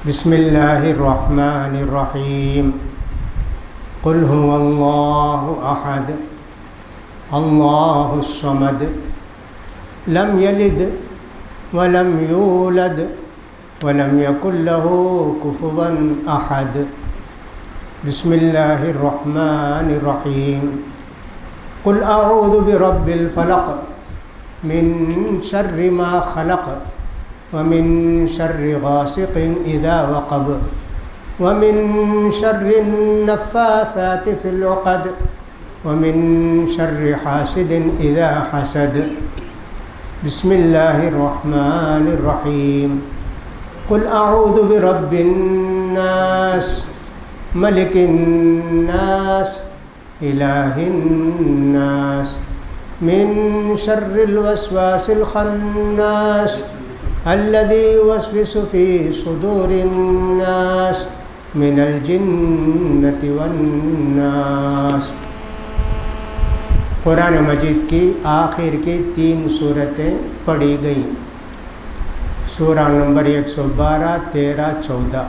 بسم اللہ الرحمن الرحیم قل هو اللہ احد اللہ الصمد لم یلد ولم یولد ولم یکن له کفوا احد۔ بسم اللہ الرحمن الرحیم قل اعوذ برب الفلق من شر ما خلق ومن شر غاسق اذا وقب ومن شر النفاثات في العقد ومن شر حاسد اذا حسد۔ بسم اللہ الرحمن الرحیم قل اعوذ برب الناس ملک الناس الہ الناس من شر الوسواس الخناس الذي يوسوس في صدور الناس من الجنة والناس۔ قرآن مجید کی آخر کی 3 صورتیں پڑھی گئیں، سورہ نمبر 112، 13، 14۔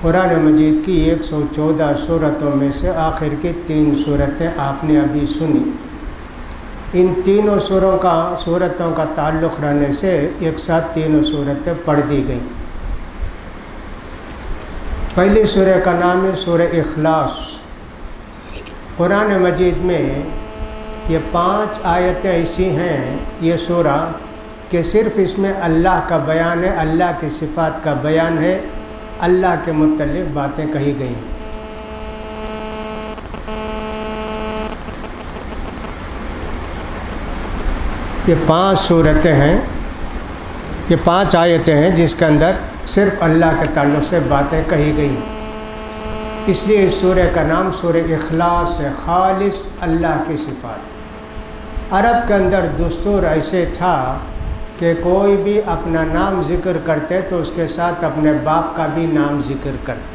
قرآن مجید کی 114 صورتوں میں سے آخر کی 3 صورتیں آپ نے ابھی سنی۔ ان تینوں صورتوں کا تعلق رہنے سے ایک ساتھ تینوں صورتیں پڑھ دی گئیں۔ پہلی سورہ کا نام ہے سورہ اخلاص۔ قرآن مجید میں یہ 5 آیتیں ایسی ہیں، یہ سورہ، کہ صرف اس میں اللہ کا بیان ہے، اللہ کی صفات کا بیان ہے، اللہ کے متعلق باتیں کہی گئی ہیں۔ یہ 5 صورتیں ہیں، یہ 5 آیتیں ہیں جس کے اندر صرف اللہ کے تعلق سے باتیں کہی گئی، اس لیے اس سورہ کا نام سورہ اخلاص ہے، خالص اللہ کی صفات۔ عرب کے اندر دستور ایسے تھا کہ کوئی بھی اپنا نام ذکر کرتے تو اس کے ساتھ اپنے باپ کا بھی نام ذکر کرتے،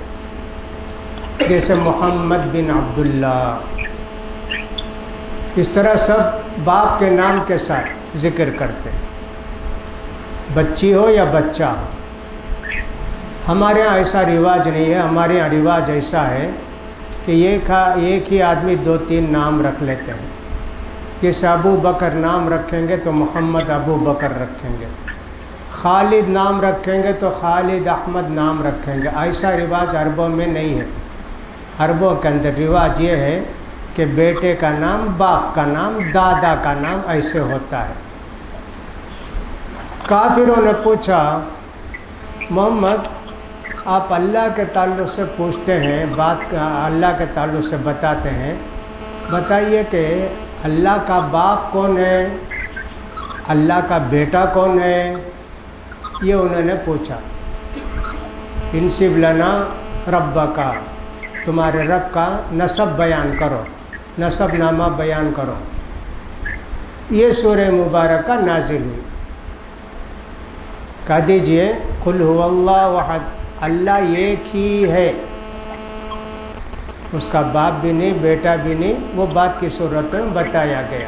جیسے محمد بن عبداللہ، اس طرح سب باپ کے نام کے ساتھ ذکر کرتے، بچی ہو یا بچہ ہو۔ ہمارے ہاں ایسا رواج نہیں ہے، ہمارے ہاں رواج ایسا ہے کہ ایک ہی آدمی 2-3 نام رکھ لیتے ہیں۔ جیسے ابو بکر نام رکھیں گے تو محمد ابو بکر رکھیں گے، خالد نام رکھیں گے تو خالد احمد نام رکھیں گے۔ ایسا رواج عربوں میں نہیں ہے۔ عربوں کے اندر رواج یہ ہے کہ بیٹے کا نام، باپ کا نام، دادا کا نام ایسے ہوتا ہے۔ کافروں نے پوچھا، محمد آپ اللہ کے تعلق سے پوچھتے ہیں، اللہ کے تعلق سے بتاتے ہیں، بتائیے کہ اللہ کا باپ کون ہے، اللہ کا بیٹا کون ہے؟ یہ انہوں نے پوچھا۔ انسب لنا ربک، تمہارے رب کا نسب بیان کرو، نسب نامہ بیان کرو۔ یہ سورہ مبارکہ نازل ہوئی۔ کہہ دیجئے قل هو اللہ احد، اللہ ایک ہی ہے، اس کا باپ بھی نہیں، بیٹا بھی نہیں، وہ بات کی صورت میں بتایا گیا۔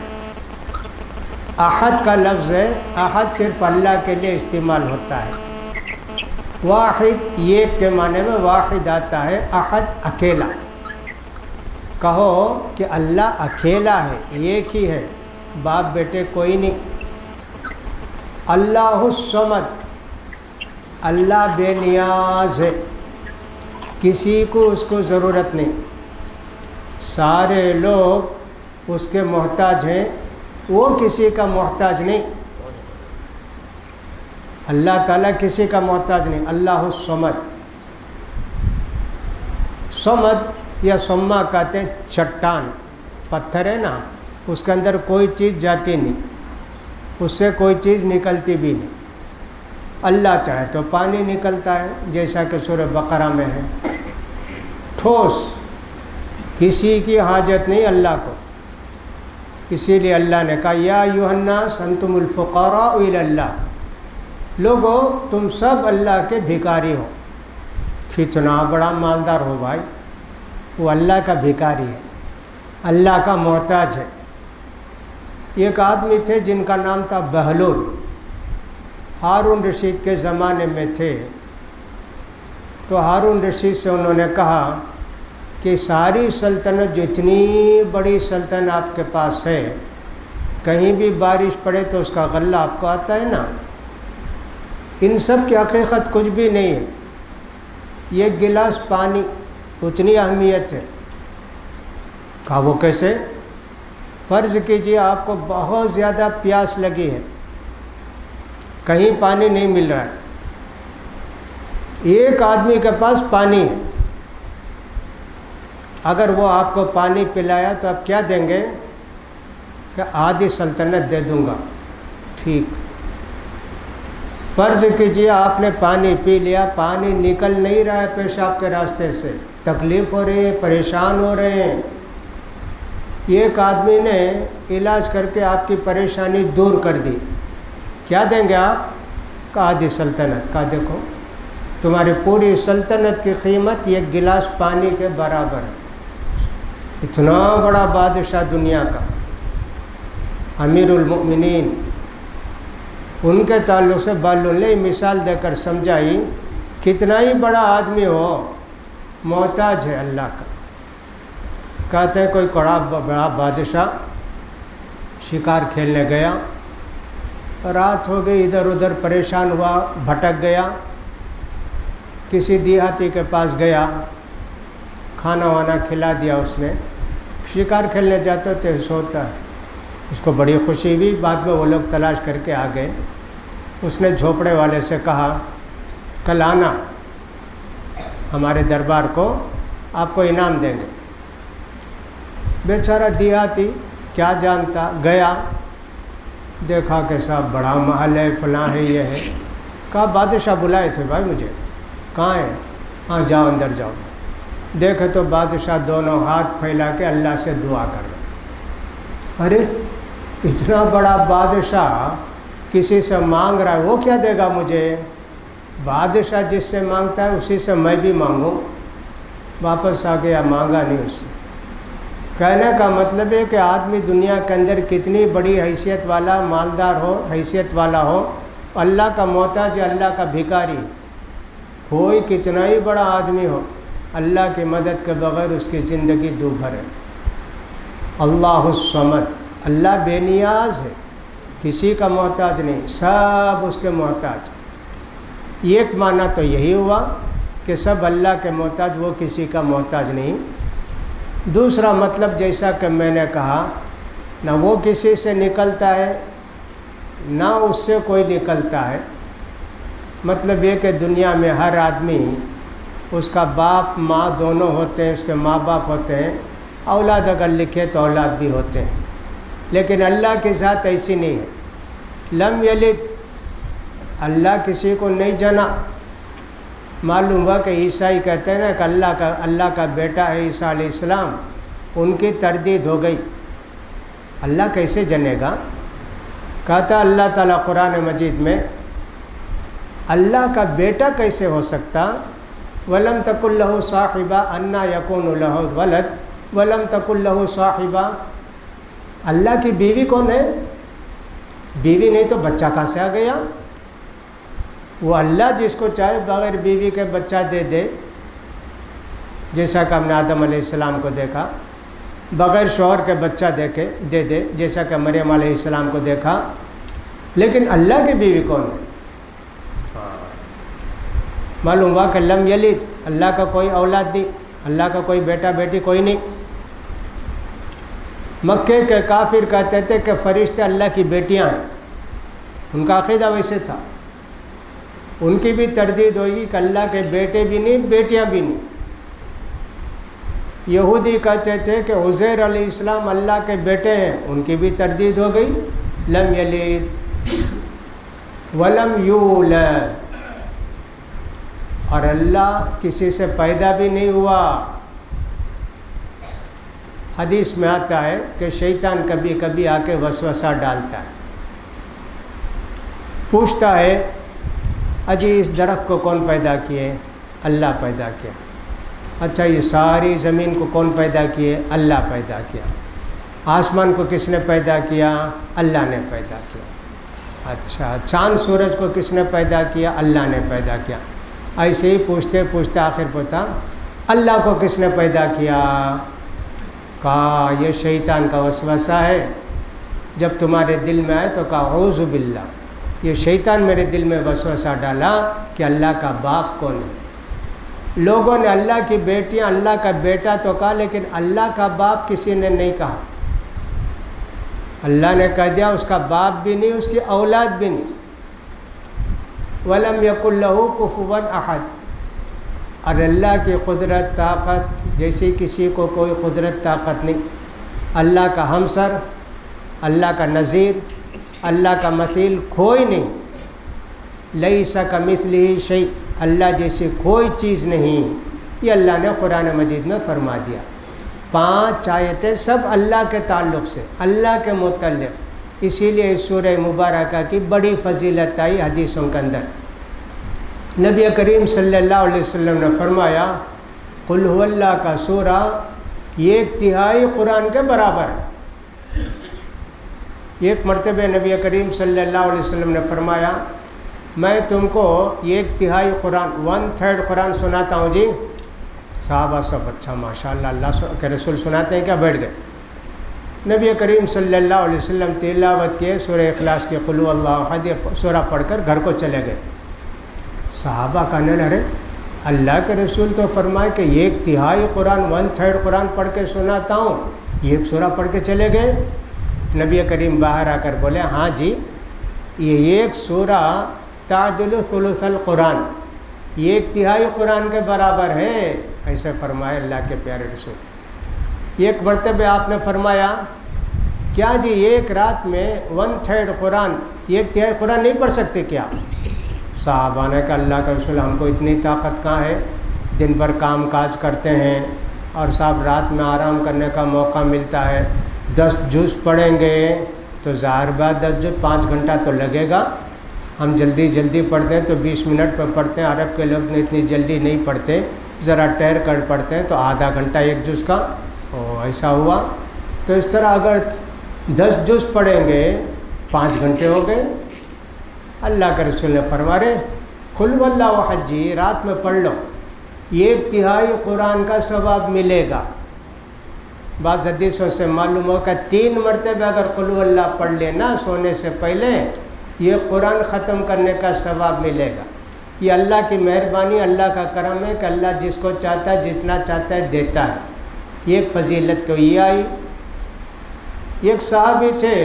احد کا لفظ ہے، احد صرف اللہ کے لیے استعمال ہوتا ہے۔ واحد ایک کے معنی میں واحد آتا ہے، احد اکیلا۔ کہو کہ اللہ اکیلا ہے، ایک ہی ہے، باپ بیٹے کوئی نہیں۔ اللہ الصمد، اللہ بے نیاز ہے، کسی کو اس کو ضرورت نہیں، سارے لوگ اس کے محتاج ہیں، وہ کسی کا محتاج نہیں۔ اللہ تعالیٰ کسی کا محتاج نہیں۔ اللہ الصمد، صمد یا صمہ کہتے ہیں چٹان، پتھر ہے نا، اس کے اندر کوئی چیز جاتی نہیں، اس سے کوئی چیز نکلتی بھی نہیں۔ اللہ چاہے تو پانی نکلتا ہے، جیسا کہ سورہ بقرہ میں ہے۔ ٹھوس، کسی کی حاجت نہیں اللہ کو، اسی لیے اللہ نے کہا یا ایھا الناس انتم الفقراء الی اللہ، لوگو تم سب اللہ کے بھکاری ہو۔ کتنا بڑا مالدار ہو بھائی، وہ اللہ کا بھکاری ہے، اللہ کا محتاج ہے۔ ایک آدمی تھے جن کا نام تھا بہلول، ہارون رشید کے زمانے میں تھے، تو ہارون رشید سے انہوں نے کہا کہ ساری سلطنت جتنی بڑی سلطنت آپ کے پاس ہے، کہیں بھی بارش پڑے تو اس کا غلہ آپ کو آتا ہے نا، ان سب کی حقیقت کچھ بھی نہیں ہے، یہ گلاس پانی اتنی اہمیت ہے۔ کہا وہ کیسے؟ فرض کیجئے آپ کو بہت زیادہ پیاس لگی ہے، کہیں پانی نہیں مل رہا ہے، ایک آدمی کے پاس پانی ہے، اگر وہ آپ کو پانی پلایا تو آپ کیا دیں گے؟ کہ آدھی سلطنت دے دوں گا۔ ٹھیک، فرض کیجئے آپ نے پانی پی لیا، پانی نکل نہیں رہا ہے پیشاب کے راستے سے، تکلیف ہو رہی ہے، پریشان ہو رہے ہیں، ایک آدمی نے علاج کر کے آپ کی پریشانی دور کر دی، کیا دیں گے آپ؟ کہ آدھی سلطنت۔ کا دیکھو تمہاری پوری سلطنت کی قیمت ایک گلاس پانی کے برابر ہے۔ اتنا بڑا بادشاہ دنیا کا، امیر المؤمنین، ان کے تعلق سے بالوں نے مثال دے کر سمجھائی، کتنا ہی بڑا آدمی ہو محتاج ہے اللہ کا۔ کہتے ہیں کوئی بڑا بادشاہ شکار کھیلنے گیا، رات ہو گئی، ادھر ادھر پریشان ہوا، بھٹک گیا، کسی دیہاتی کے پاس گیا، کھانا وانا کھلا دیا اس نے، شکار کھیلنے جاتا تو سوتا ہے، اس کو بڑی خوشی ہوئی، بعد میں وہ لوگ تلاش کر کے آ گئے، اس نے جھوپڑے والے سے کہا کل آنا ہمارے دربار کو، آپ کو انعام دیں گے۔ بیچارہ دیہاتی کیا جانتا، گیا، دیکھا کہ صاحب بڑا محل ہے، فلاں ہے، یہ ہے۔ کہا بادشاہ بلائے تھے بھائی مجھے، کہاں ہے؟ ہاں جاؤ اندر جاؤ۔ دیکھے تو بادشاہ دونوں ہاتھ پھیلا کے اللہ سے دعا کر رہے۔ ارے اتنا بڑا بادشاہ کسی سے مانگ رہا ہے، وہ کیا دے گا مجھے؟ بادشاہ جس سے مانگتا ہے اسی سے میں بھی مانگوں۔ واپس آ گیا، مانگا نہیں اس سے۔ کہنے کا مطلب ہے کہ آدمی دنیا کے اندر کتنی بڑی حیثیت والا، مالدار ہو، حیثیت والا ہو، اللہ کا محتاج، اللہ کا بھکاری، کوئی کتنا ہی بڑا آدمی ہو، اللہ کی مدد کے بغیر اس کی زندگی دوبھر ہے۔ اللہ الصمد، اللہ بے نیاز ہے، کسی کا محتاج نہیں، سب اس کے محتاج۔ ایک معنی تو یہی ہوا کہ سب اللہ کے محتاج، وہ کسی کا محتاج نہیں۔ دوسرا مطلب جیسا کہ میں نے کہا، نہ وہ کسی سے نکلتا ہے نہ اس سے کوئی نکلتا ہے۔ مطلب یہ کہ دنیا میں ہر آدمی، اس کا باپ ماں دونوں ہوتے ہیں، اس کے ماں باپ ہوتے ہیں، اولاد اگر لکھے تو اولاد بھی ہوتے ہیں، لیکن اللہ کے ذات ایسی نہیں ہے۔ لم یلد، اللہ کسی کو نہیں جنا۔ معلوم ہوا کہ عیسائی کہتے ہیں نا کہ اللہ کا بیٹا ہے عیسیٰ علیہ السلام، ان کی تردید ہو گئی، اللہ کیسے جنے گا؟ کہتا اللہ تعالیٰ قرآن مجید میں، اللہ کا بیٹا کیسے ہو سکتا؟ وَلَمْ تَكُنْ لَهُ صَاحِبَةٌ أَنَّىٰ يَكُونُ لَهُ وَلَدٌ وَلَمْ تَكُنْ لَهُ صَاحِبَةٌ۔ اللہ کی بیوی کون ہے؟ بیوی نہیں تو بچہ کہاں سے آ گیا؟ وہ اللہ جس کو چاہے بغیر بیوی کے بچہ دے دے، جیسا کہ ہم نے آدم علیہ السلام کو دیکھا، بغیر شوہر کے بچہ دے دے، جیسا کہ مریم علیہ السلام کو دیکھا، لیکن اللہ کی بیوی کون ہے؟ معلوم ہوا کہ لم یلد، اللہ کا کوئی اولاد نہیں، اللہ کا کوئی بیٹا بیٹی کوئی نہیں۔ مکے کے کافر کہتے تھے کہ فرشتے اللہ کی بیٹیاں ہیں، ان کا عقیدہ ویسے تھا، ان کی بھی تردید ہوگی کہ اللہ کے بیٹے بھی نہیں، بیٹیاں بھی نہیں۔ یہودی کہتے تھے کہ عزیر علیہ السلام اللہ کے بیٹے ہیں، ان کی بھی تردید ہو گئی، لم یلد ولم یولد، اور اللہ کسی سے پیدا بھی نہیں ہوا۔ حدیث میں آتا ہے کہ شیطان کبھی کبھی آ کے وسوسہ ڈالتا ہے، پوچھتا ہے اجی اس درخت کو کون پیدا کیے؟ اللہ پیدا کیا۔ اچھا یہ ساری زمین کو کون پیدا کیے؟ اللہ پیدا کیا۔ آسمان کو کس نے پیدا کیا؟ اللہ نے پیدا کیا۔ اچھا چاند سورج کو کس نے پیدا کیا؟ اللہ نے پیدا کیا۔ ایسے ہی پوچھتے پوچھتے آخر پوچھتا اللہ کو کس نے پیدا کیا؟ کہا یہ شیطان کا وسوسہ ہے، جب تمہارے دل میں آئے تو کہا اعوذ باللہ، یہ شیطان میرے دل میں وسوسہ ڈالا کہ اللہ کا باپ کون ہے۔ لوگوں نے اللہ کی بیٹیاں، اللہ کا بیٹا تو کہا، لیکن اللہ کا باپ کسی نے نہیں کہا۔ اللہ نے کہہ دیا اس کا باپ بھی نہیں، اس کی اولاد بھی نہیں۔ وَلَمْ يَكُنْ لَهُ كُفُوًا أَحَدٌ، اور اللہ کی قدرت طاقت جیسی کسی کو کوئی قدرت طاقت نہیں۔ اللہ کا ہمسر، اللہ کا نظیر، اللہ کا مثیل کوئی نہیں۔ لَيْسَ كَمِثْلِهِ شَيْءٌ، اللہ جیسی کوئی چیز نہیں۔ یہ اللہ نے قرآن مجید میں فرما دیا۔ 5 آیتیں سب اللہ کے تعلق سے، اللہ کے متعلق، اسی لیے اس سورہ مبارکہ کی بڑی فضیلت آئی حدیثوں کے اندر۔ نبی کریم صلی اللہ علیہ وسلم نے فرمایا قل هو اللہ کا سورہ 1/3 قرآن کے برابر ہے۔ ایک مرتبہ نبی کریم صلی اللہ علیہ وسلم نے فرمایا میں تم کو 1/3 قرآن 1/3 قرآن سناتا ہوں جی۔ صحابہ سب اچھا ماشاء اللہ، اللہ کے رسول سناتے ہیں کیا؟ بیٹھ گئے۔ نبی کریم صلی اللہ علیہ وسلم تلاوت کیے سورہ اخلاص کی قل هو اللہ احد سورہ پڑھ کر گھر کو چلے گئے۔ صحابہ کہنے لگے اللہ کے رسول تو فرمائے کہ 1/3 قرآن 1/3 قرآن پڑھ کے سناتا ہوں، ایک سورہ پڑھ کے چلے گئے۔ نبی کریم باہر آ کر بولے ہاں جی، یہ ایک سورہ تعدل ثلث القرآن، 1/3 قرآن کے برابر ہے، ایسے فرمائے اللہ کے پیارے رسول۔ ایک مرتبہ آپ نے فرمایا کیا جی ایک رات میں 1/3 قرآن 1/3 قرآن نہیں پڑھ سکتے کیا؟ صحابہ نے کہا اللہ کا رسول ہم کو اتنی طاقت کہاں ہے، دن بھر کام کاج کرتے ہیں اور صاحب رات میں آرام کرنے کا موقع ملتا ہے، 10 جز پڑھیں گے تو ظاہر بات 10 جز 5 گھنٹہ تو لگے گا۔ ہم جلدی جلدی پڑھتے ہیں تو 20 منٹ پہ پڑھتے ہیں، عرب کے لوگ نے اتنی جلدی نہیں پڑھتے، ذرا ٹہر کر پڑھتے ہیں تو آدھا گھنٹہ 1 جز کا۔ ایسا ہوا تو اس طرح اگر 10 جز پڑھیں گے 5 گھنٹے ہو گئے۔ اللہ کے رسول نے فرمائے قل هو اللہ احد جی رات میں پڑھ لو، 1/3 قرآن کا ثواب ملے گا۔ بعض حدیثوں سے معلوم ہو کہ 3 مرتبہ اگر قل هو اللہ پڑھ لینا سونے سے پہلے، یہ قرآن ختم کرنے کا ثواب ملے گا۔ یہ اللہ کی مہربانی، اللہ کا کرم ہے کہ اللہ جس کو چاہتا ہے جتنا چاہتا ہے دیتا ہے۔ ایک فضیلت تو یہ آئی۔ ایک صحابی تھے،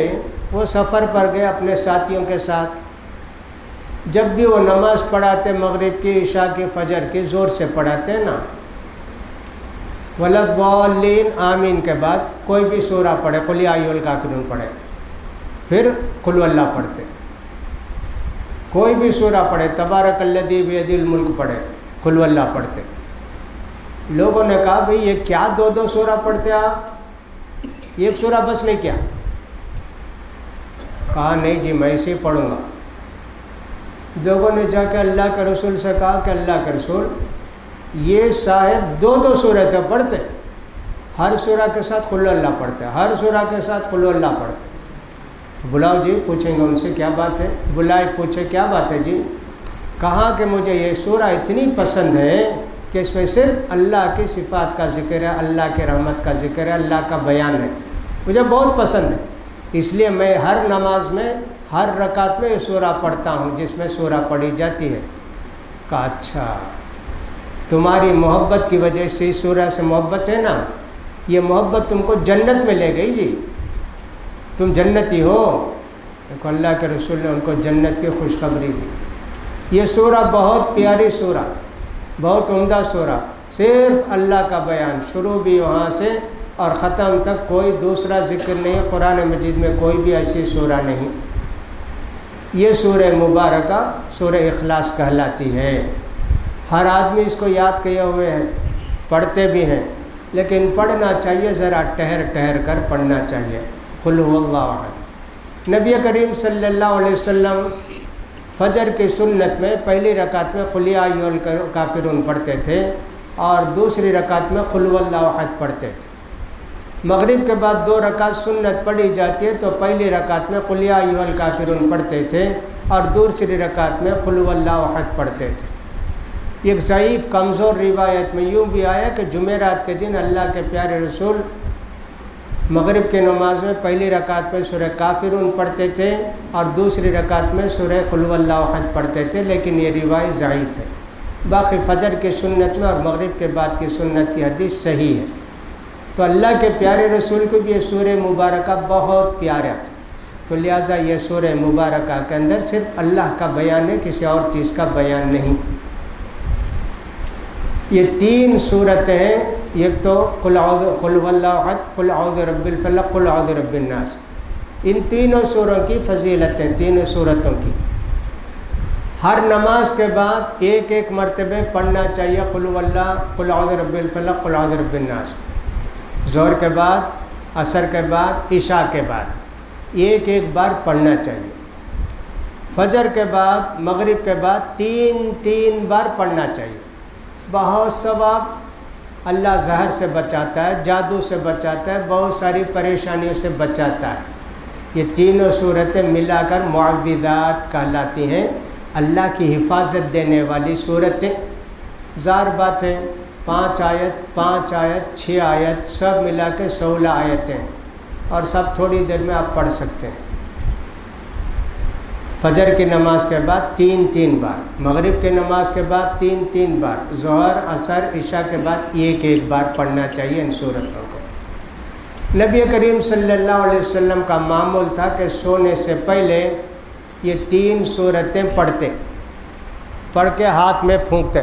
وہ سفر پر گئے اپنے ساتھیوں کے ساتھ، جب بھی وہ نماز پڑھاتے مغرب کی، عشاء کی، فجر کی زور سے پڑھاتے نا، وَلَضَّالِّينَ آمین کے بعد کوئی بھی سورہ پڑھے، قُلْ یَا أَیُّھَا الْکافِرُونَ پڑھے، پھر قُلْ هُوَ اللہ پڑھتے، کوئی بھی سورہ پڑھے، تبارک الذی بیدہ الملک پڑھے، قُلْ هُوَ اللہ پڑھتے۔ لوگوں نے کہا بھئی یہ کیا 2 سورہ پڑھتے آپ، ایک سورہ بس نہیں کیا؟ کہا نہیں جی میں اسے پڑھوں گا۔ لوگوں نے جا کے اللہ کے رسول سے کہا کہ اللہ کے رسول یہ صاحب 2 سورہ تو پڑھتے، ہر سورہ کے ساتھ قل اللہ پڑھتے، ہر سورہ کے ساتھ قل اللہ پڑھتے۔ بلاؤ جی، پوچھیں گے ان سے کیا بات ہے۔ بلائے پوچھے کیا بات ہے جی؟ کہا کہ مجھے یہ سورہ اتنی پسند ہے کہ اس میں صرف اللہ کی صفات کا ذکر ہے، اللہ کے رحمت کا ذکر ہے، اللہ کا بیان ہے، مجھے بہت پسند ہے، اس لیے میں ہر نماز میں ہر رکعت میں یہ سورہ پڑھتا ہوں جس میں سورہ پڑھی جاتی ہے۔ کہا اچھا تمہاری محبت کی وجہ سے اس سورہ سے محبت ہے نا، یہ محبت تم کو جنت میں لے گئی جی، تم جنتی ہو۔ دیکھو اللہ کے رسول نے ان کو جنت کی خوشخبری دی۔ یہ سورہ بہت پیاری سورہ، بہت عمدہ سورہ، صرف اللہ کا بیان، شروع بھی وہاں سے اور ختم تک کوئی دوسرا ذکر نہیں، قرآن مجید میں کوئی بھی ایسی سورہ نہیں۔ یہ سورہ مبارکہ سورہ اخلاص کہلاتی ہے۔ ہر آدمی اس کو یاد کیے ہوئے ہیں، پڑھتے بھی ہیں، لیکن پڑھنا چاہیے ذرا ٹہر ٹہر کر پڑھنا چاہیے۔ قل هو اللہ احد۔ نبی کریم صلی اللہ علیہ وسلم فجر کی سنت میں پہلی رکعت میں قل یا ایھا الکافرون پڑھتے تھے اور دوسری رکعت میں قل هو اللہ احد پڑھتے تھے۔ مغرب کے بعد 2 رکعت سنت پڑھی جاتی ہے تو پہلی رکعت میں قل یا ایھا الکافرون پڑھتے تھے اور دوسری رکعت میں قل هو اللہ احد پڑھتے تھے۔ ایک ضعیف کمزور روایت میں یوں بھی آیا کہ جمعرات کے دن اللہ کے پیارے رسول مغرب کے نماز میں پہلی رکعت میں سورہ کافرون پڑھتے تھے اور دوسری رکعت میں سورہ قل هو اللہ احد پڑھتے تھے، لیکن یہ روایت ضعیف ہے۔ باقی فجر کی سنت میں اور مغرب کے بعد کی سنت کی حدیث صحیح ہے۔ تو اللہ کے پیارے رسول کو بھی یہ سورہ مبارکہ بہت پیارا تھا، تو لہٰذا یہ سورہ مبارکہ کے اندر صرف اللہ کا بیان ہے، کسی اور چیز کا بیان نہیں۔ یہ 3 صورتیں ہیں، ایک تو قل هو اللہ احد، قل اعوذ برب الفلق، قل اعوذ برب الناس۔ ان تینوں سوروں کی فضیلتیں، تینوں صورتوں کی ہر نماز کے بعد ایک ایک مرتبہ پڑھنا چاہیے قل هو اللہ، قل اعوذ برب الفلق، قل اعوذ برب الناس۔ ظہر کے بعد، عصر کے بعد، عشاء کے بعد ایک ایک بار پڑھنا چاہیے۔ فجر کے بعد، مغرب کے بعد 3 بار پڑھنا چاہیے۔ بہت ثواب، اللہ زہر سے بچاتا ہے، جادو سے بچاتا ہے، بہت ساری پریشانیوں سے بچاتا ہے۔ یہ تینوں صورتیں ملا کر معوذات کہلاتی ہیں، اللہ کی حفاظت دینے والی صورتیں۔ ظاہر بات ہے 5 آیت 6 آیت سب ملا کے 16 آیتیں، اور سب تھوڑی دیر میں آپ پڑھ سکتے ہیں۔ فجر کی نماز کے بعد 3 بار، مغرب کی نماز کے بعد 3 بار، ظہر، عصر، عشاء کے بعد ایک بار پڑھنا چاہیے ان صورتوں کو۔ نبی کریم صلی اللہ علیہ وسلم کا معمول تھا کہ سونے سے پہلے یہ 3 صورتیں پڑھتے، پڑھ کے ہاتھ میں پھونکتے،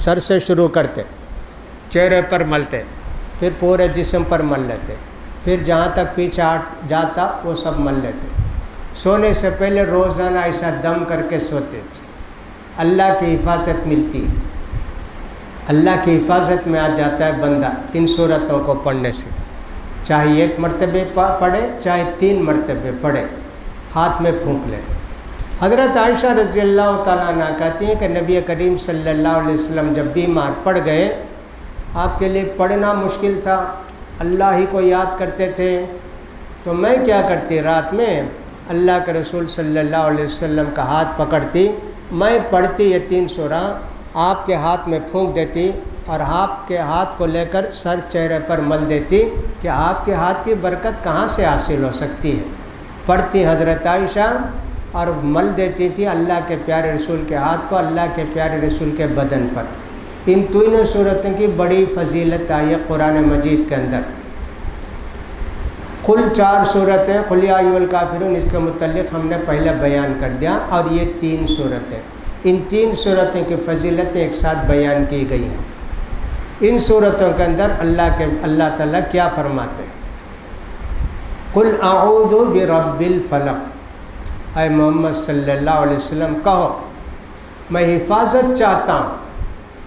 سر سے شروع کرتے، چہرے پر ملتے، پھر پورے جسم پر مل لیتے، پھر جہاں تک پیچھے جاتا وہ سب مل لیتے۔ سونے سے پہلے روزانہ ایسا دم کر کے سوتے تھے، اللہ کی حفاظت ملتی ہے، اللہ کی حفاظت میں آ جاتا ہے بندہ ان صورتوں کو پڑھنے سے، چاہے 1 مرتبہ پڑھے چاہے 3 مرتبہ پڑھے، ہاتھ میں پھونک لے۔ حضرت عائشہ رضی اللہ تعالیٰ عنہ کہتی ہیں کہ نبی کریم صلی اللہ علیہ وسلم جب بیمار پڑ گئے، آپ کے لیے پڑھنا مشکل تھا، اللہ ہی کو یاد کرتے تھے، تو میں کیا کرتی، رات میں اللہ کے رسول صلی اللہ علیہ وسلم کا ہاتھ پکڑتی، میں پڑھتی یہ 3 سورہ، آپ کے ہاتھ میں پھونک دیتی اور آپ کے ہاتھ کو لے کر سر چہرے پر مل دیتی کہ آپ کے ہاتھ کی برکت کہاں سے حاصل ہو سکتی ہے۔ پڑھتی حضرت عائشہ اور مل دیتی تھی اللہ کے پیارے رسول کے ہاتھ کو، اللہ کے پیارے رسول کے بدن پر۔ ان تینوں صورتوں کی بڑی فضیلت آئی ہے قرآن مجید کے اندر۔ کل 4 صورتیں، قل یا ایھا الکافرون، اس کے متعلق ہم نے پہلے بیان کر دیا، اور یہ 3 صورتیں، ان 3 صورتوں کی فضیلتیں ایک ساتھ بیان کی گئی ہیں۔ ان صورتوں کے اندر اللہ تعالیٰ کیا فرماتے ہیں؟ قل اعوذ برب الفلق، اے محمد صلی اللہ علیہ وسلم کہو میں حفاظت چاہتا ہوں،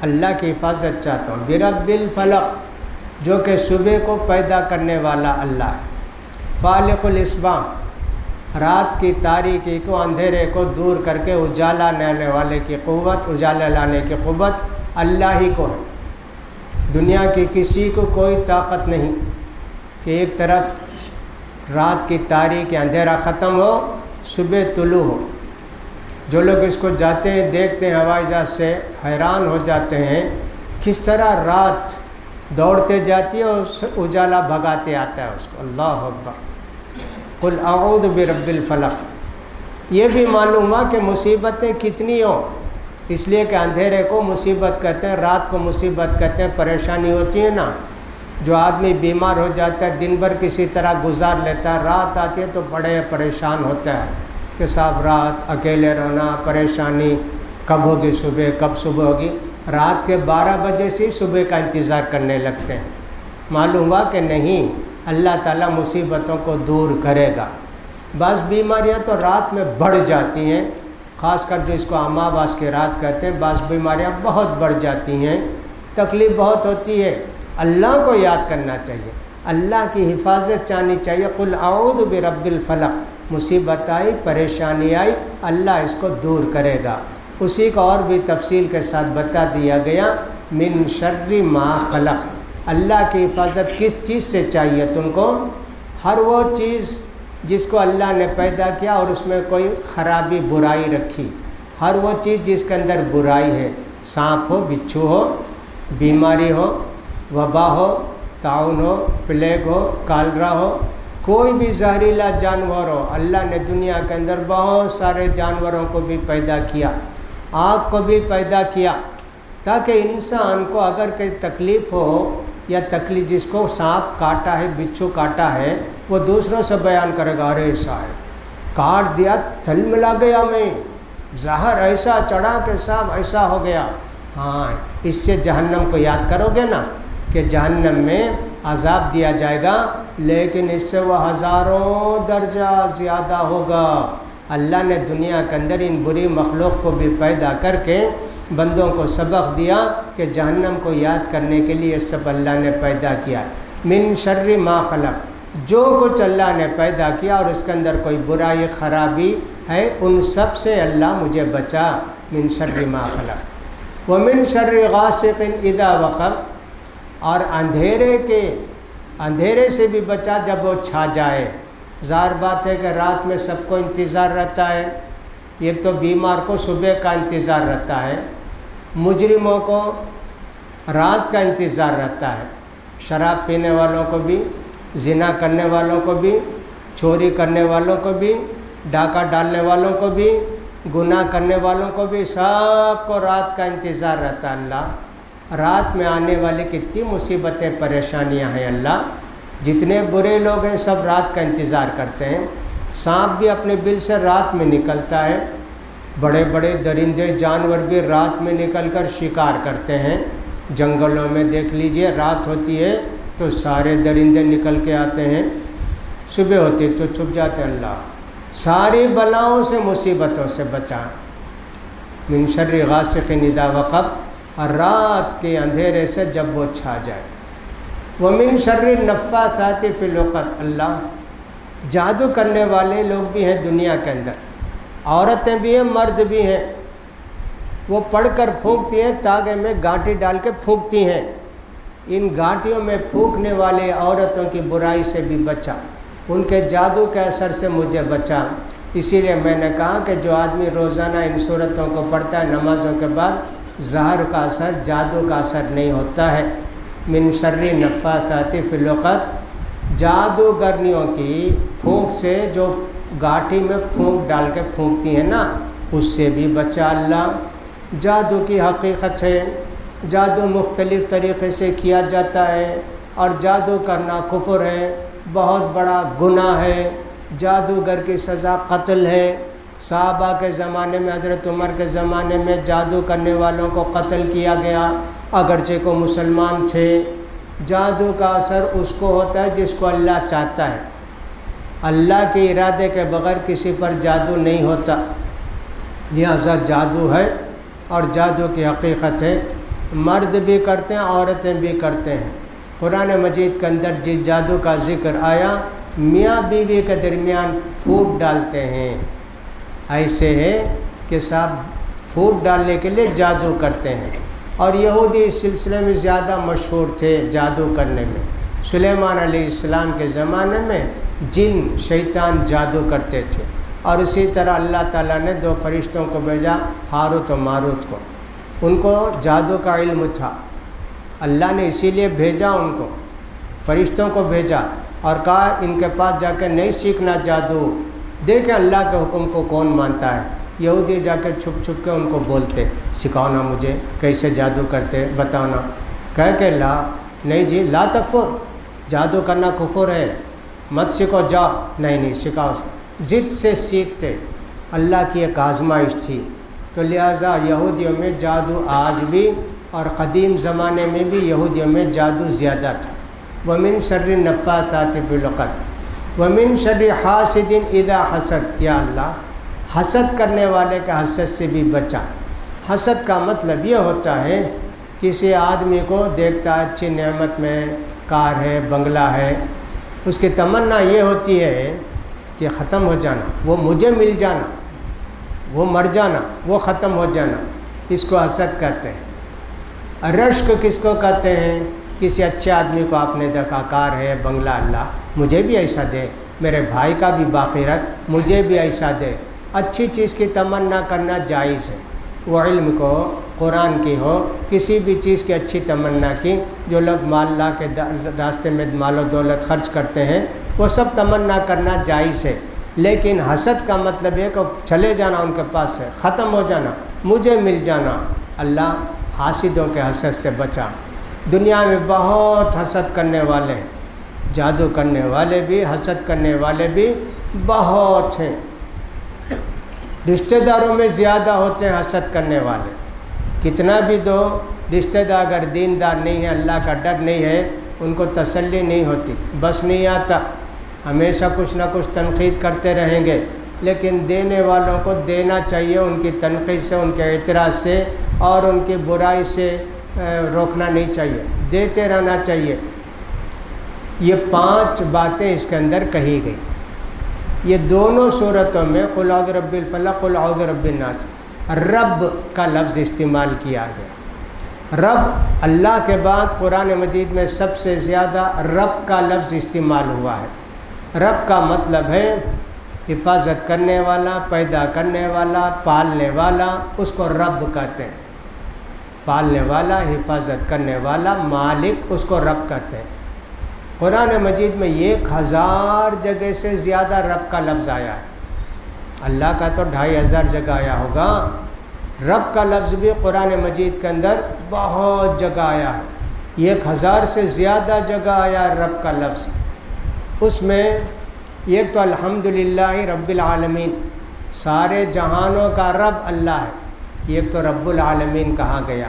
اللہ کی حفاظت چاہتا ہوں، برب الفلق، جو کہ صبح کو پیدا کرنے والا اللہ ہے، فالق الاصباح، رات کی تاریکی کو، اندھیرے کو دور کر کے اجالا لانے والے کی قوت، اجالا لانے کی قوت اللہ ہی کو ہے۔ دنیا کی کسی کو کوئی طاقت نہیں کہ ایک طرف رات کی تاریکی اندھیرا ختم ہو، صبح طلوع ہو۔ جو لوگ اس کو جاتے ہیں دیکھتے ہیں ہوائی جہاز سے، حیران ہو جاتے ہیں کس طرح رات دوڑتے جاتی ہے اور اجالا بھگاتے آتا ہے اس کو۔ اللہ اکبر، قل اعوذ برب الفلق۔ یہ بھی معلوم ہوا کہ مصیبتیں کتنی ہوں، اس لیے کہ اندھیرے کو مصیبت کہتے ہیں، رات کو مصیبت کہتے ہیں، پریشانی ہوتی ہے نا۔ جو آدمی بیمار ہو جاتا ہے، دن بھر کسی طرح گزار لیتا ہے، رات آتی ہے تو بڑے پریشان ہوتا ہے کہ صاحب رات اکیلے رہنا، پریشانی، کب ہوگی صبح، کب صبح ہوگی۔ رات کے 12 بجے سے صبح کا انتظار کرنے لگتے ہیں۔ معلوم ہوا کہ نہیں، اللہ تعالیٰ مصیبتوں کو دور کرے گا۔ بعض بیماریاں تو رات میں بڑھ جاتی ہیں، خاص کر جو اس کو اماواس کی رات کہتے ہیں، بعض بیماریاں بہت بڑھ جاتی ہیں، تکلیف بہت ہوتی ہے۔ اللہ کو یاد کرنا چاہیے، اللہ کی حفاظت چاہنی چاہیے۔ قل اعوذ برب الفلق، مصیبت آئی، پریشانی آئی، اللہ اس کو دور کرے گا۔ اسی کو اور بھی تفصیل کے ساتھ بتا دیا گیا، من شر ما خلق، اللہ کی حفاظت کس چیز سے چاہیے تم کو؟ ہر وہ چیز جس کو اللہ نے پیدا کیا اور اس میں کوئی خرابی برائی رکھی، ہر وہ چیز جس کے اندر برائی ہے، سانپ ہو، بچھو ہو، بیماری ہو، وبا ہو، طاعون ہو، پلیگ ہو، کالرا ہو، کوئی بھی زہریلا جانور ہو، اللہ نے دنیا کے اندر بہت سارے جانوروں کو بھی پیدا کیا، آگ کو بھی پیدا کیا، تاکہ انسان کو اگر کوئی تکلیف ہو یا تکلیف، جس کو سانپ کاٹا ہے، بچھو کاٹا ہے، وہ دوسروں سے بیان کرے گا، ارے ایسا ہے، کاٹ دیا، تھل ملا گیا میں، زہر ایسا چڑھا کہ صاحب ایسا ہو گیا۔ ہاں، اس سے جہنم کو یاد کرو گے نا کہ جہنم میں عذاب دیا جائے گا، لیکن اس سے وہ ہزاروں درجہ زیادہ ہوگا۔ اللہ نے دنیا کے اندر ان بری مخلوق کو بھی پیدا کر کے بندوں کو سبق دیا کہ جہنم کو یاد کرنے کے لیے سب اللہ نے پیدا کیا۔ من شر ما خلق، جو کچھ اللہ نے پیدا کیا اور اس کے اندر کوئی برائی خرابی ہے، ان سب سے اللہ مجھے بچا، من شر ما خلق۔ ومن شر غاسق اذا وقب، اور اندھیرے سے بھی بچا جب وہ چھا جائے۔ ظاہر بات ہے کہ رات میں سب کو انتظار رہتا ہے، ایک تو بیمار کو صبح کا انتظار رہتا ہے، مجرموں کو رات کا انتظار رہتا ہے، شراب پینے والوں کو بھی، زنا کرنے والوں کو بھی، چوری کرنے والوں کو بھی، ڈاکہ ڈالنے والوں کو بھی، گناہ کرنے والوں کو بھی، سب کو رات کا انتظار رہتا ہے۔ اللہ، رات میں آنے والی کتنی مصیبتیں پریشانیاں ہیں اللہ، جتنے برے لوگ ہیں سب رات کا انتظار کرتے ہیں۔ سانپ بھی اپنے بل سے رات میں نکلتا ہے، بڑے بڑے درندے جانور بھی رات میں نکل کر شکار کرتے ہیں۔ جنگلوں میں دیکھ لیجئے، رات ہوتی ہے تو سارے درندے نکل کے آتے ہیں، صبح ہوتی تو چھپ جاتے ہیں۔ اللہ ساری بلاؤں سے، مصیبتوں سے بچا۔ من شر غاسق اذا وقب، اور رات کے اندھیرے سے جب وہ چھا جائے۔ ومن شر النفاثات فی العقد، اللہ جادو کرنے والے لوگ بھی ہیں دنیا کے اندر، عورتیں بھی ہیں، مرد بھی ہیں، وہ پڑھ کر پھونکتی ہیں، تاغے میں گانٹی ڈال کے پھونکتی ہیں۔ ان گانٹیوں میں پھونکنے والے عورتوں کی برائی سے بھی بچا، ان کے جادو کے اثر سے مجھے بچا۔ اسی لیے میں نے کہا کہ جو آدمی روزانہ ان صورتوں کو پڑھتا ہے نمازوں کے بعد، زہر کا اثر، جادو کا اثر نہیں ہوتا ہے۔ من شر النفاثات فی العقد، جادوگرنیوں کی پھونک سے، جو گاٹھی میں پھونک ڈال کے پھونکتی ہیں نا، اس سے بھی بچا اللہ۔ جادو کی حقیقت ہے، جادو مختلف طریقے سے کیا جاتا ہے، اور جادو کرنا کفر ہے، بہت بڑا گناہ ہے، جادوگر کی سزا قتل ہے۔ صحابہ کے زمانے میں، حضرت عمر کے زمانے میں جادو کرنے والوں کو قتل کیا گیا، اگرچہ کو مسلمان تھے۔ جادو کا اثر اس کو ہوتا ہے جس کو اللہ چاہتا ہے، اللہ کے ارادے کے بغیر کسی پر جادو نہیں ہوتا، لہذا جادو ہے اور جادو کی حقیقت ہے۔ مرد بھی کرتے ہیں، عورتیں بھی کرتے ہیں۔ قرآن مجید کے اندر جس جادو کا ذکر آیا، میاں بیوی کے درمیان پھوٹ ڈالتے ہیں، ایسے ہے کہ صاحب پھوٹ ڈالنے کے لیے جادو کرتے ہیں، اور یہودی اس سلسلے میں زیادہ مشہور تھے جادو کرنے میں۔ سلیمان علیہ السلام کے زمانے میں جن شیطان جادو کرتے تھے، اور اسی طرح اللہ تعالیٰ نے 2 فرشتوں کو بھیجا، ہاروت و ماروت کو، ان کو جادو کا علم تھا، اللہ نے اسی لیے بھیجا، ان کو فرشتوں کو بھیجا اور کہا ان کے پاس جا کے نہیں سیکھنا جادو، دیکھیں اللہ کے حکم کو کون مانتا ہے۔ یہودی جا کے چھپ چھپ کے ان کو بولتے، سکھاؤ نا مجھے کیسے جادو کرتے، بتاؤ نا، کہہ کہ لا، نہیں جی، لا تکفر، جادو کرنا کفر ہے، مت سیکھو، جاؤ، نہیں سکھاؤ، ضد سے سیکھتے۔ اللہ کی ایک آزمائش تھی، تو لہٰذا یہودیوں میں جادو آج بھی، اور قدیم زمانے میں بھی یہودیوں میں جادو زیادہ تھا۔ ومن شر النفاثات فی العقد ومن شر حاسد اذا حسد، یا اللہ حسد کرنے والے کا حسد سے بھی بچا۔ حسد کا مطلب یہ ہوتا ہے، کسی آدمی کو دیکھتا ہے اچھی نعمت میں، کار ہے، بنگلہ ہے، اس کی تمنا یہ ہوتی ہے کہ ختم ہو جانا، وہ مجھے مل جانا، وہ مر جانا، وہ ختم ہو جانا، اس کو حسد کہتے ہیں۔ رشک کس کو کہتے ہیں؟ کسی اچھے آدمی کو آپ نے دیکھا، کار ہے، بنگلہ، اللہ مجھے بھی ایسا دے، میرے بھائی کا بھی باقی رکھ، مجھے بھی ایسا دے، اچھی چیز کی تمنا کرنا جائز ہے، وہ علم کو، قرآن کی ہو، کسی بھی چیز کی اچھی تمنا کی، جو لوگ مال لا کے راستے میں مال و دولت خرچ کرتے ہیں وہ سب تمنا کرنا جائز ہے، لیکن حسد کا مطلب یہ کہ چلے جانا ان کے پاس سے، ختم ہو جانا، مجھے مل جانا۔ اللہ حاسدوں کے حسد سے بچا۔ دنیا میں بہت حسد کرنے والے ہیں، جادو کرنے والے بھی، حسد کرنے والے بھی بہت ہیں، رشتہ داروں میں زیادہ ہوتے ہیں حسد کرنے والے۔ کتنا بھی دو، رشتہ دار اگر دیندار نہیں ہے، اللہ کا ڈر نہیں ہے، ان کو تسلی نہیں ہوتی، بس نہیں آتا، ہمیشہ کچھ نہ کچھ تنقید کرتے رہیں گے۔ لیکن دینے والوں کو دینا چاہیے، ان کی تنقید سے، ان کے اعتراض سے اور ان کی برائی سے روکنا نہیں چاہیے، دیتے رہنا چاہیے۔ یہ 5 باتیں اس کے اندر کہی گئی۔ یہ دونوں صورتوں میں قل اعوذ برب الفلق، قل اعوذ برب الناس، رب کا لفظ استعمال کیا گیا۔ رب، اللہ کے بعد قرآن مجید میں سب سے زیادہ رب کا لفظ استعمال ہوا ہے۔ رب کا مطلب ہے حفاظت کرنے والا، پیدا کرنے والا، پالنے والا، اس کو رب کہتے ہیں۔ پالنے والا، حفاظت کرنے والا، مالک، اس کو رب کہتے ہیں۔ قرآن مجید میں 1000 جگہ سے زیادہ رب کا لفظ آیا ہے۔ اللہ کا تو 2500 جگہ آیا ہوگا، رب کا لفظ بھی قرآن مجید کے اندر بہت جگہ آیا ہے، 1000 سے زیادہ جگہ آیا ہے رب کا لفظ۔ اس میں ایک تو الحمدللہ رب العالمین، سارے جہانوں کا رب اللہ ہے، ایک تو رب العالمین کہا گیا۔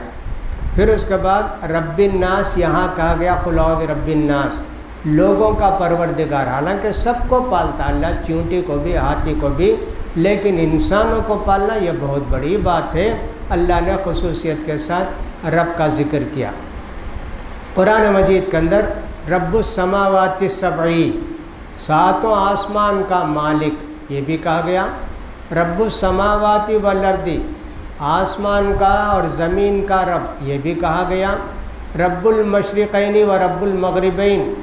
پھر اس کے بعد رب الناس یہاں کہا گیا، قل اعوذ برب الناس، لوگوں کا پروردگار، حالانکہ سب کو پالتا اللہ، چیونٹی کو بھی، ہاتھی کو بھی، لیکن انسانوں کو پالنا یہ بہت بڑی بات ہے۔ اللہ نے خصوصیت کے ساتھ رب کا ذکر کیا۔ قرآن مجید کے اندر رب السماوات السبع، 7 آسمان کا مالک، یہ بھی کہا گیا۔ رب السماوات والارض، آسمان کا اور زمین کا رب، یہ بھی کہا گیا۔ رب المشرقین و رب المغربین،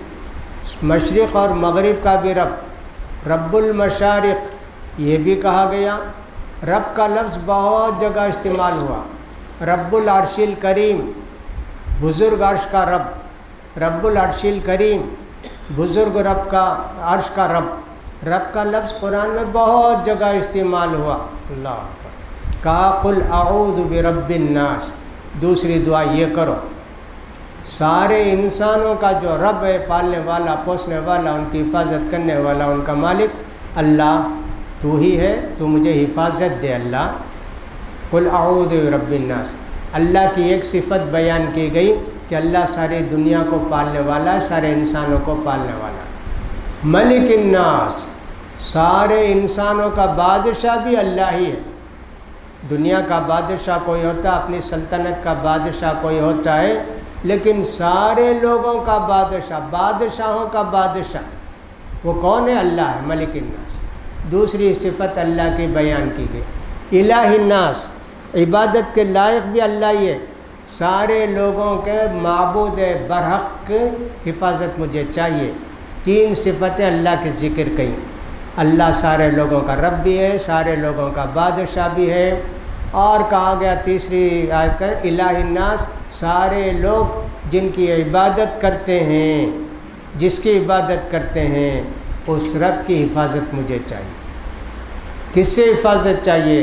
مشرق اور مغرب کا بھی رب۔ رب المشارق، یہ بھی کہا گیا۔ رب کا لفظ بہت جگہ استعمال ہوا۔ رب العرش الکریم، بزرگ عرش کا رب، رب العرش الکریم، بزرگ رب کا عرش کا رب۔ رب کا لفظ قرآن میں بہت جگہ استعمال ہوا۔ اللہ کہا قل اعوذ برب الناس، دوسری دعا یہ کرو، سارے انسانوں کا جو رب ہے، پالنے والا، پوسنے والا، ان کی حفاظت کرنے والا، ان کا مالک اللہ تو ہی ہے، تو مجھے حفاظت دے اللہ۔ قل اعوذ برب الناس، اللہ کی ایک صفت بیان کی گئی کہ اللہ ساری دنیا کو پالنے والا ہے، سارے انسانوں کو پالنے والا ہے۔ ملک الناس، سارے انسانوں کا بادشاہ بھی اللہ ہی ہے۔ دنیا کا بادشاہ کوئی ہوتا ہے، اپنی سلطنت کا بادشاہ کوئی ہوتا ہے، لیکن سارے لوگوں کا بادشاہ، بادشاہوں کا بادشاہ وہ کون ہے؟ اللہ ہے، ملک الناس۔ دوسری صفت اللہ کی بیان کی گئی، الہ الناس، عبادت کے لائق بھی اللہ ہی ہے، سارے لوگوں کے معبود برحق، حفاظت مجھے چاہیے۔ 3 صفتیں اللہ کی ذکر کہیں۔ اللہ سارے لوگوں کا رب بھی ہے، سارے لوگوں کا بادشاہ بھی ہے، اور کہا گیا تیسری آیت میں الہ الناس، سارے لوگ جن کی عبادت کرتے ہیں، جس کی عبادت کرتے ہیں، اس رب کی حفاظت مجھے چاہیے۔ کس سے حفاظت چاہیے؟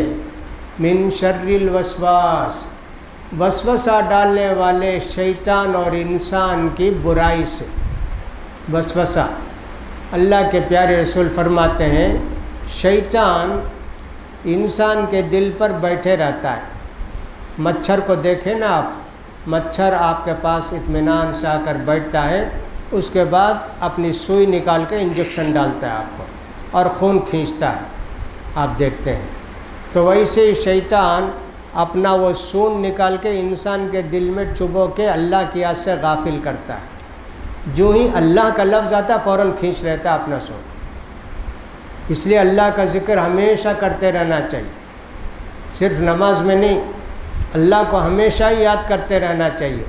من شر الوسواس، وسوسہ ڈالنے والے شیطان اور انسان کی برائی سے۔ وسوسہ، اللہ کے پیارے رسول فرماتے ہیں شیطان انسان کے دل پر بیٹھے رہتا ہے۔ مچھر کو دیکھیں نا آپ، مچھر آپ کے پاس اطمینان سے آ کر بیٹھتا ہے، اس کے بعد اپنی سوئی نکال کے انجیکشن ڈالتا ہے آپ کو اور خون کھینچتا ہے، آپ دیکھتے ہیں۔ تو ویسے ہی شیطان اپنا وہ سون نکال کے انسان کے دل میں چبو کے اللہ کی یاد سے غافل کرتا ہے۔ جو ہی اللہ کا لفظ آتا فوراً کھینچ لیتا ہے اپنا سون۔ اس لیے اللہ کا ذکر ہمیشہ کرتے رہنا چاہیے، صرف نماز میں نہیں، اللہ کو ہمیشہ ہی یاد کرتے رہنا چاہیے،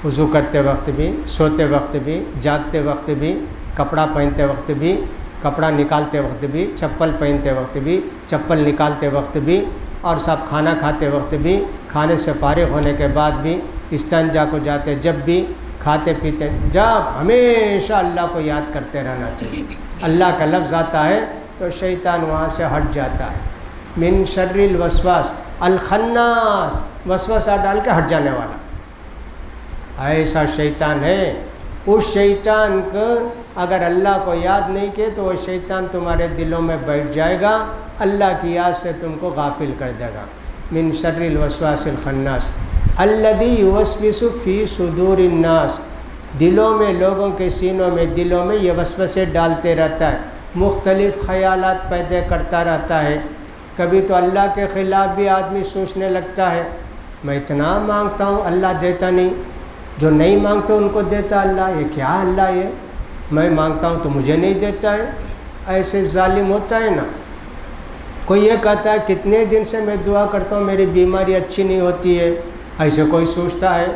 وضو کرتے وقت بھی، سوتے وقت بھی، جاگتے وقت بھی، کپڑا پہنتے وقت بھی، کپڑا نکالتے وقت بھی، چپل پہنتے وقت بھی، چپل نکالتے وقت بھی، اور سب کھانا کھاتے وقت بھی، کھانے سے فارغ ہونے کے بعد بھی، استنجا کو جاتے جب بھی، کھاتے پیتے جب، ہمیشہ اللہ کو یاد کرتے رہنا چاہیے۔ اللہ کا لفظ آتا ہے تو شیطان وہاں سے ہٹ جاتا ہے۔ من شر الوسواس الخناس، وسوسہ ڈال کے ہٹ جانے والا ایسا شیطان ہے۔ اس شیطان کو اگر اللہ کو یاد نہیں کیے تو وہ شیطان تمہارے دلوں میں بیٹھ جائے گا، اللہ کی یاد سے تم کو غافل کر دے گا۔ من شر الوسواس الخناس الذی یوسوس فی صدور الناس، دلوں میں، لوگوں کے سینوں میں، دلوں میں یہ وسوسے ڈالتے رہتا ہے، مختلف خیالات پیدا کرتا رہتا ہے۔ کبھی تو اللہ کے خلاف بھی آدمی سوچنے لگتا ہے، میں اتنا مانگتا ہوں اللہ دیتا نہیں، جو نہیں مانگتے ان کو دیتا اللہ، یہ کیا اللہ یہ، میں مانگتا ہوں تو مجھے نہیں دیتا ہے، ایسے ظالم ہوتا ہے نا۔ کوئی یہ کہتا ہے کتنے دن سے میں دعا کرتا ہوں میری بیماری اچھی نہیں ہوتی ہے، ایسے کوئی سوچتا ہے؟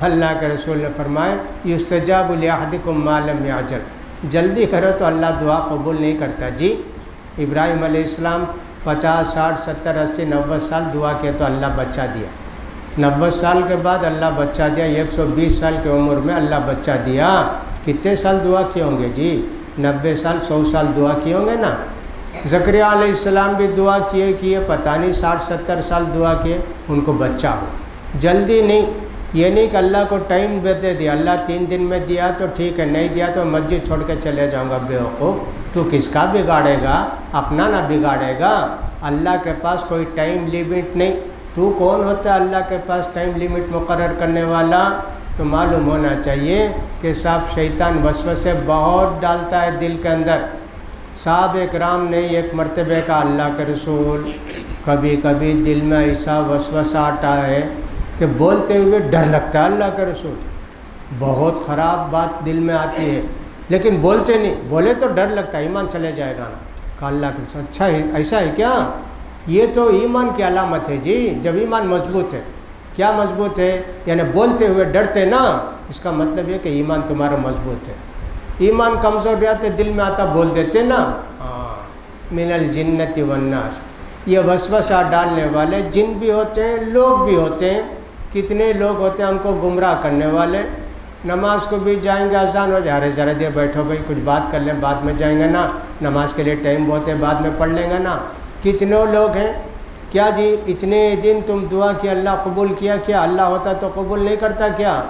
اللہ کے رسول نے فرمائے یستجاب لأحدکم ما لم یعجل، جلدی کرو تو اللہ دعا قبول نہیں کرتا۔ جی ابراہیم علیہ السلام 50 60 70 80 90 سال دعا کیا تو اللہ بچہ دیا، 90 سال کے بعد اللہ بچہ دیا، 120 سال کی عمر میں اللہ بچہ دیا۔ کتنے سال دعا کیے ہوں گے جی؟ 90 سال 100 سال دعا کیے ہوں گے نا۔ زکریا علیہ السلام بھی دعا کیے پتہ نہیں 60 70 سال دعا کیے، ان کو بچہ ہو۔ جلدی نہیں، یہ نہیں کہ اللہ کو ٹائم دے دیا، اللہ 3 دن میں دیا تو ٹھیک ہے، نہیں دیا تو مسجد چھوڑ کے چلے جاؤں گا، بیوقوف، تو کس کا بگاڑے گا؟ اپنا نہ بگاڑے گا۔ اللہ کے پاس کوئی ٹائم لیمٹ نہیں، تو کون ہوتا ہے اللہ کے پاس ٹائم لیمٹ مقرر کرنے والا؟ تو معلوم ہونا چاہیے کہ صاحب شیطان وسوسے بہت ڈالتا ہے دل کے اندر۔ صاحب اکرام نے ایک مرتبہ کا اللہ کے رسول کبھی کبھی دل میں ایسا وسوسہ آتا ہے کہ بولتے ہوئے ڈر لگتا ہے، اللہ کے رسول بہت خراب بات دل میں آتی ہے لیکن بولتے نہیں، بولے تو ڈر لگتا ہے ایمان چلے جائے گا۔ کہا اللہ کے رسول اچھا ہے، ایسا ہے کیا؟ یہ تو ایمان کی علامت ہے جی، جب ایمان مضبوط ہے۔ کیا مضبوط ہے؟ یعنی بولتے ہوئے ڈرتے نا، اس کا مطلب یہ کہ ایمان تمہارا مضبوط ہے۔ ایمان کمزور رہتے دل میں آتا بول دیتے نا، من الجنت والناس، یہ وسوسہ ڈالنے والے جن بھی ہوتے ہیں، لوگ بھی ہوتے ہیں۔ کتنے لوگ ہوتے ہیں ہم کو گمراہ کرنے والے، نماز کو بھی جائیں گے اذان ہو جائے، ارے ذرا دیر بیٹھو بھائی کچھ بات کر لیں بعد میں جائیں گے نا، نماز کے لیے ٹائم بہت ہے بعد میں پڑھ لیں گے نا۔ کتنے لوگ ہیں کیا جی اتنے دن تم دعا کیا اللہ قبول کیا اللہ ہوتا تو قبول نہیں کرتا کیا؟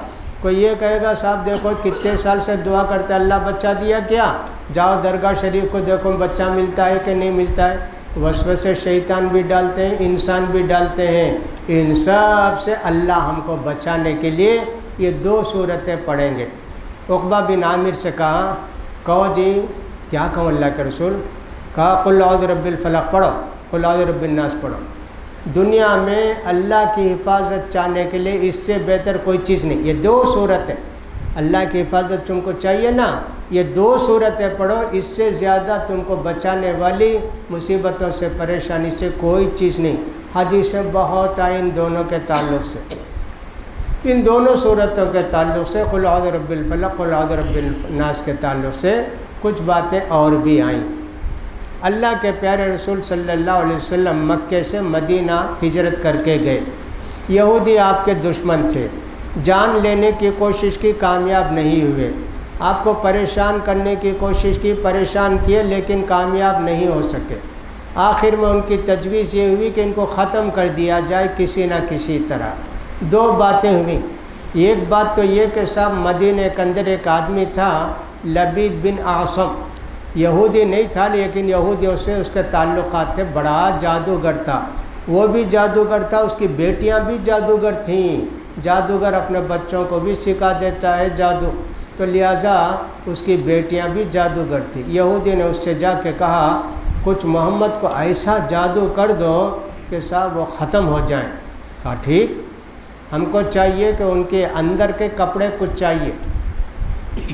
کوئی یہ کہے گا صاحب دیکھو کتنے سال سے دعا کرتا ہے اللہ بچہ دیا کیا؟ جاؤ درگاہ شریف کو دیکھو بچہ ملتا ہے کہ نہیں ملتا ہے۔ وسوسے شیطان بھی ڈالتے ہیں، انسان بھی ڈالتے ہیں۔ ان سب سے اللہ ہم کو بچانے کے لیے یہ 2 صورتیں پڑھیں گے۔ عقبہ بن عامر سے کہو جی کیا کہوں اللہ کے رسول؟ کہا قل اعوذ برب الفلق پڑھو، قل اعوذ برب الناس پڑھو۔ دنیا میں اللہ کی حفاظت چاہنے کے لیے اس سے بہتر کوئی چیز نہیں۔ یہ 2 صورتیں اللہ کی حفاظت تم کو چاہیے نا، یہ 2 صورتیں پڑھو، اس سے زیادہ تم کو بچانے والی مصیبتوں سے پریشانی سے کوئی چیز نہیں۔ حدیثیں بہت آئیں ان دونوں کے تعلق سے، ان دونوں صورتوں کے تعلق سے، قل اعوذ برب الفلق قل اعوذ برب الناس کے تعلق سے کچھ باتیں اور بھی آئیں۔ اللہ کے پیارے رسول صلی اللہ علیہ وسلم مکے سے مدینہ ہجرت کر کے گئے۔ یہودی آپ کے دشمن تھے، جان لینے کی کوشش کی، کامیاب نہیں ہوئے۔ آپ کو پریشان کرنے کی کوشش کی، پریشان کیے لیکن کامیاب نہیں ہو سکے۔ آخر میں ان کی تجویز یہ ہوئی کہ ان کو ختم کر دیا جائے کسی نہ کسی طرح۔ 2 باتیں ہوئیں۔ ایک بات تو یہ کہ صاحب مدینہ کے اندر ایک آدمی تھا لبید بن اعصم، یہودی نہیں تھا لیکن یہودیوں سے اس کے تعلقات تھے، بڑا جادوگر تھا، وہ بھی جادوگر تھا، اس کی بیٹیاں بھی جادوگر تھیں۔ جادوگر اپنے بچوں کو بھی سکھا دیتا ہے جادو، تو لہٰذا اس کی بیٹیاں بھی جادوگر تھیں۔ یہودی نے اس سے جا کے کہا کچھ محمد کو ایسا جادو کر دو کہ صاحب وہ ختم ہو جائیں۔ کہا ٹھیک، ہم کو چاہیے کہ ان کے اندر کے کپڑے کچھ چاہیے،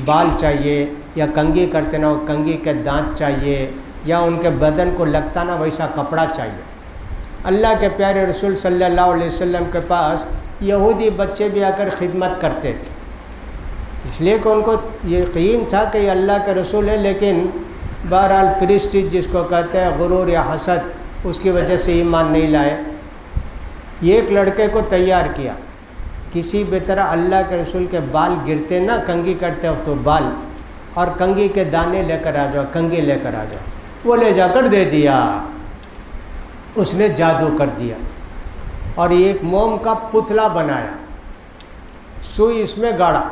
بال چاہیے، یا کنگھی کرتے نا وہ کنگھی کے دانت چاہیے، یا ان کے بدن کو لگتا نا ویسا کپڑا چاہیے۔ اللہ کے پیارے رسول صلی اللہ علیہ وسلم کے پاس یہودی بچے بھی آ کر خدمت کرتے تھے، اس لیے کہ ان کو یقین تھا کہ یہ اللہ کے رسول ہے، لیکن بہرحال پریسٹیج جس کو کہتے ہیں، غرور یا حسد، اس کی وجہ سے ایمان نہیں لائے۔ یہ ایک لڑکے کو تیار کیا، کسی بھی طرح اللہ کے رسول کے بال گرتے نا، کنگھی کرتے ہو تو بال، اور کنگھی کے دانے لے کر آ جاؤ، کنگھی لے کر آ جاؤ، وہ لے جا کر دے دیا۔ اس نے جادو کر دیا اور ایک موم کا پتلا بنایا، سوئی اس میں گاڑا،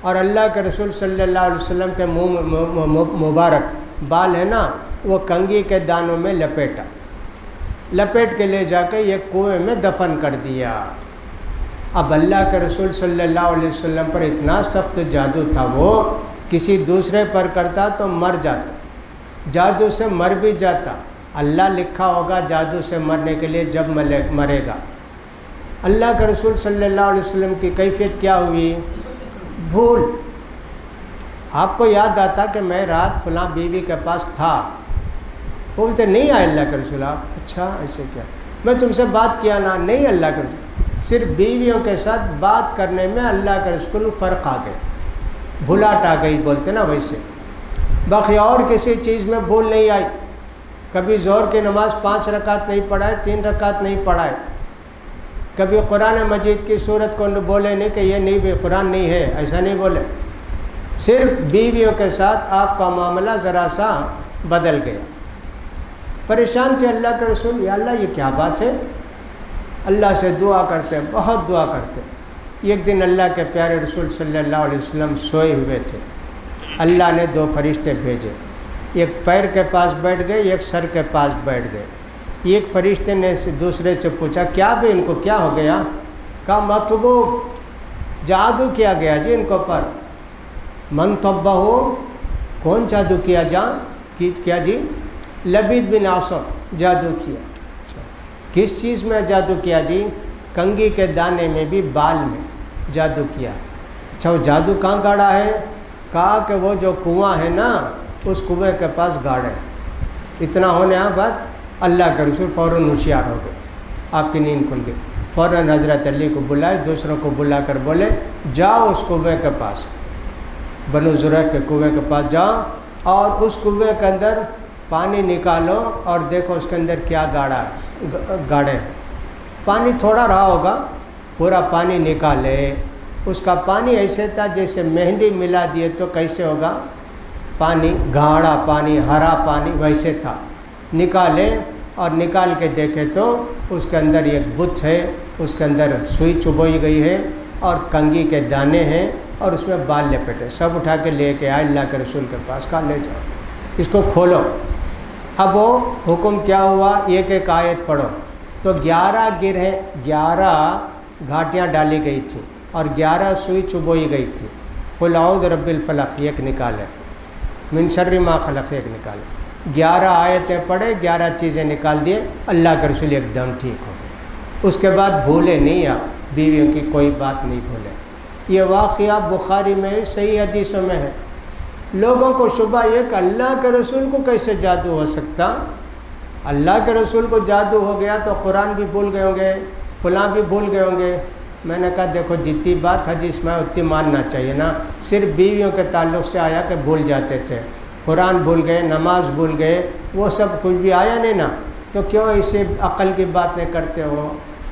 اور اللہ کے رسول صلی اللہ علیہ وسلم کے منہ مبارک بال ہے نا، وہ کنگھی کے دانوں میں لپیٹا، لپیٹ کے لے جا کے ایک کنویں میں دفن کر دیا۔ اب اللہ کے رسول صلی اللہ علیہ وسلم پر اتنا سخت جادو تھا، وہ کسی دوسرے پر کرتا تو مر جاتا، جادو سے مر بھی جاتا۔ اللہ لکھا ہوگا جادو سے مرنے کے لیے جب مرے گا۔ اللہ کے رسول صلی اللہ علیہ وسلم کی کیفیت کیا ہوئی؟ بھول۔ آپ کو یاد آتا کہ میں رات فلاں بیوی کے پاس تھا، بولتے نہیں آئے اللہ کے رسول آپ، اچھا ایسے کیا، میں تم سے بات کیا نا، نہیں اللہ کے رسول۔ صرف بیویوں کے ساتھ بات کرنے میں اللہ کے رسول فرق آ گئے، بھلاٹ آ گئی بولتے نا ویسے، باقی اور کسی چیز میں بھول نہیں آئی۔ کبھی ظہر کی نماز 5 رکعت نہیں پڑھائے، 3 رکعت نہیں پڑھائے، کبھی قرآن مجید کی صورت کو بولے نہیں کہ یہ نہیں بھی قرآن نہیں ہے، ایسا نہیں بولے۔ صرف بیویوں کے ساتھ آپ کا معاملہ ذرا سا بدل گیا۔ پریشان تھے اللہ کے رسول، یا اللہ یہ کیا بات ہے؟ اللہ سے دعا کرتے، بہت دعا کرتے۔ ایک دن اللہ کے پیارے رسول صلی اللہ علیہ وسلم سوئے ہوئے تھے، اللہ نے 2 فرشتے بھیجے، ایک پیر کے پاس بیٹھ گئے، ایک سر کے پاس بیٹھ گئے۔ ایک فرشتے نے دوسرے سے پوچھا کیا بھی ان کو کیا ہو گیا؟ کہا مطبوب، جادو کیا گیا جی ان کو پر۔ من طبہ ہو، کون جادو کیا کیا جی؟ لبید بن عاصم جادو کیا۔ کس چیز میں جادو کیا جی؟ کنگھی کے دانے میں بھی بال میں جادو کیا۔ اچھا وہ جادو کہاں گاڑا ہے؟ کہا کہ وہ جو کنواں ہے نا، اس کنویں کے پاس گاڑے۔ اتنا ہونے کے بعد اللہ کے رسول فوراً ہوشیار ہو گئے، آپ کی نیند کھل گئی، فوراً حضرت علی کو بلائے، دوسروں کو بلا کر بولے جاؤ اس کنویں کے پاس، بنو زریق کے کنویں کے پاس جاؤ، اور اس کنویں کے اندر پانی نکالو اور دیکھو اس کے اندر کیا گاڑے ہیں۔ پانی تھوڑا رہا ہوگا، پورا پانی نکالے۔ اس کا پانی ایسے تھا جیسے مہندی ملا دیے تو کیسے ہوگا پانی، گاڑھا پانی، ہرا پانی ویسے تھا۔ نکالے اور نکال کے دیکھے تو اس کے اندر ایک بت ہے، اس کے اندر سوئی چبوئی گئی ہے اور کنگھی کے دانے ہیں اور اس میں بال لپیٹے، سب اٹھا کے لے کے آئے اللہ کے رسول کے پاس، کہا لے جاؤ اس کو کھولو۔ اب وہ حکم کیا ہوا؟ ایک ایک آیت پڑھو۔ تو 11 گھاٹیاں ڈالی گئی تھیں اور 11 سوئی چبوئی گئی تھی۔ قل اعوذ برب الفلق ایک نکالے، من شر ما خلق ایک نکالے، 11 آیتیں پڑھے، 11 چیزیں نکال دیے، اللہ کے رسول ایک دم ٹھیک ہو گئے۔ اس کے بعد بھولے نہیں، آپ بیویوں کی کوئی بات نہیں بھولے۔ یہ واقعہ بخاری میں صحیح حدیثوں میں ہے۔ لوگوں کو شبہ یہ کہ اللہ کے رسول کو کیسے جادو ہو سکتا؟ اللہ کے رسول کو جادو ہو گیا تو قرآن بھی بھول گئے ہوں گے، فلاں بھی بھول گئے ہوں گے۔ میں نے کہا دیکھو جتنی بات حدیث میں اتنی ماننا چاہیے نا، صرف بیویوں کے تعلق سے آیا کہ بھول جاتے تھے، قرآن بھول گئے، نماز بھول گئے، وہ سب کچھ بھی آیا نہیں نا، تو کیوں اسے عقل کی باتیں کرتے ہو؟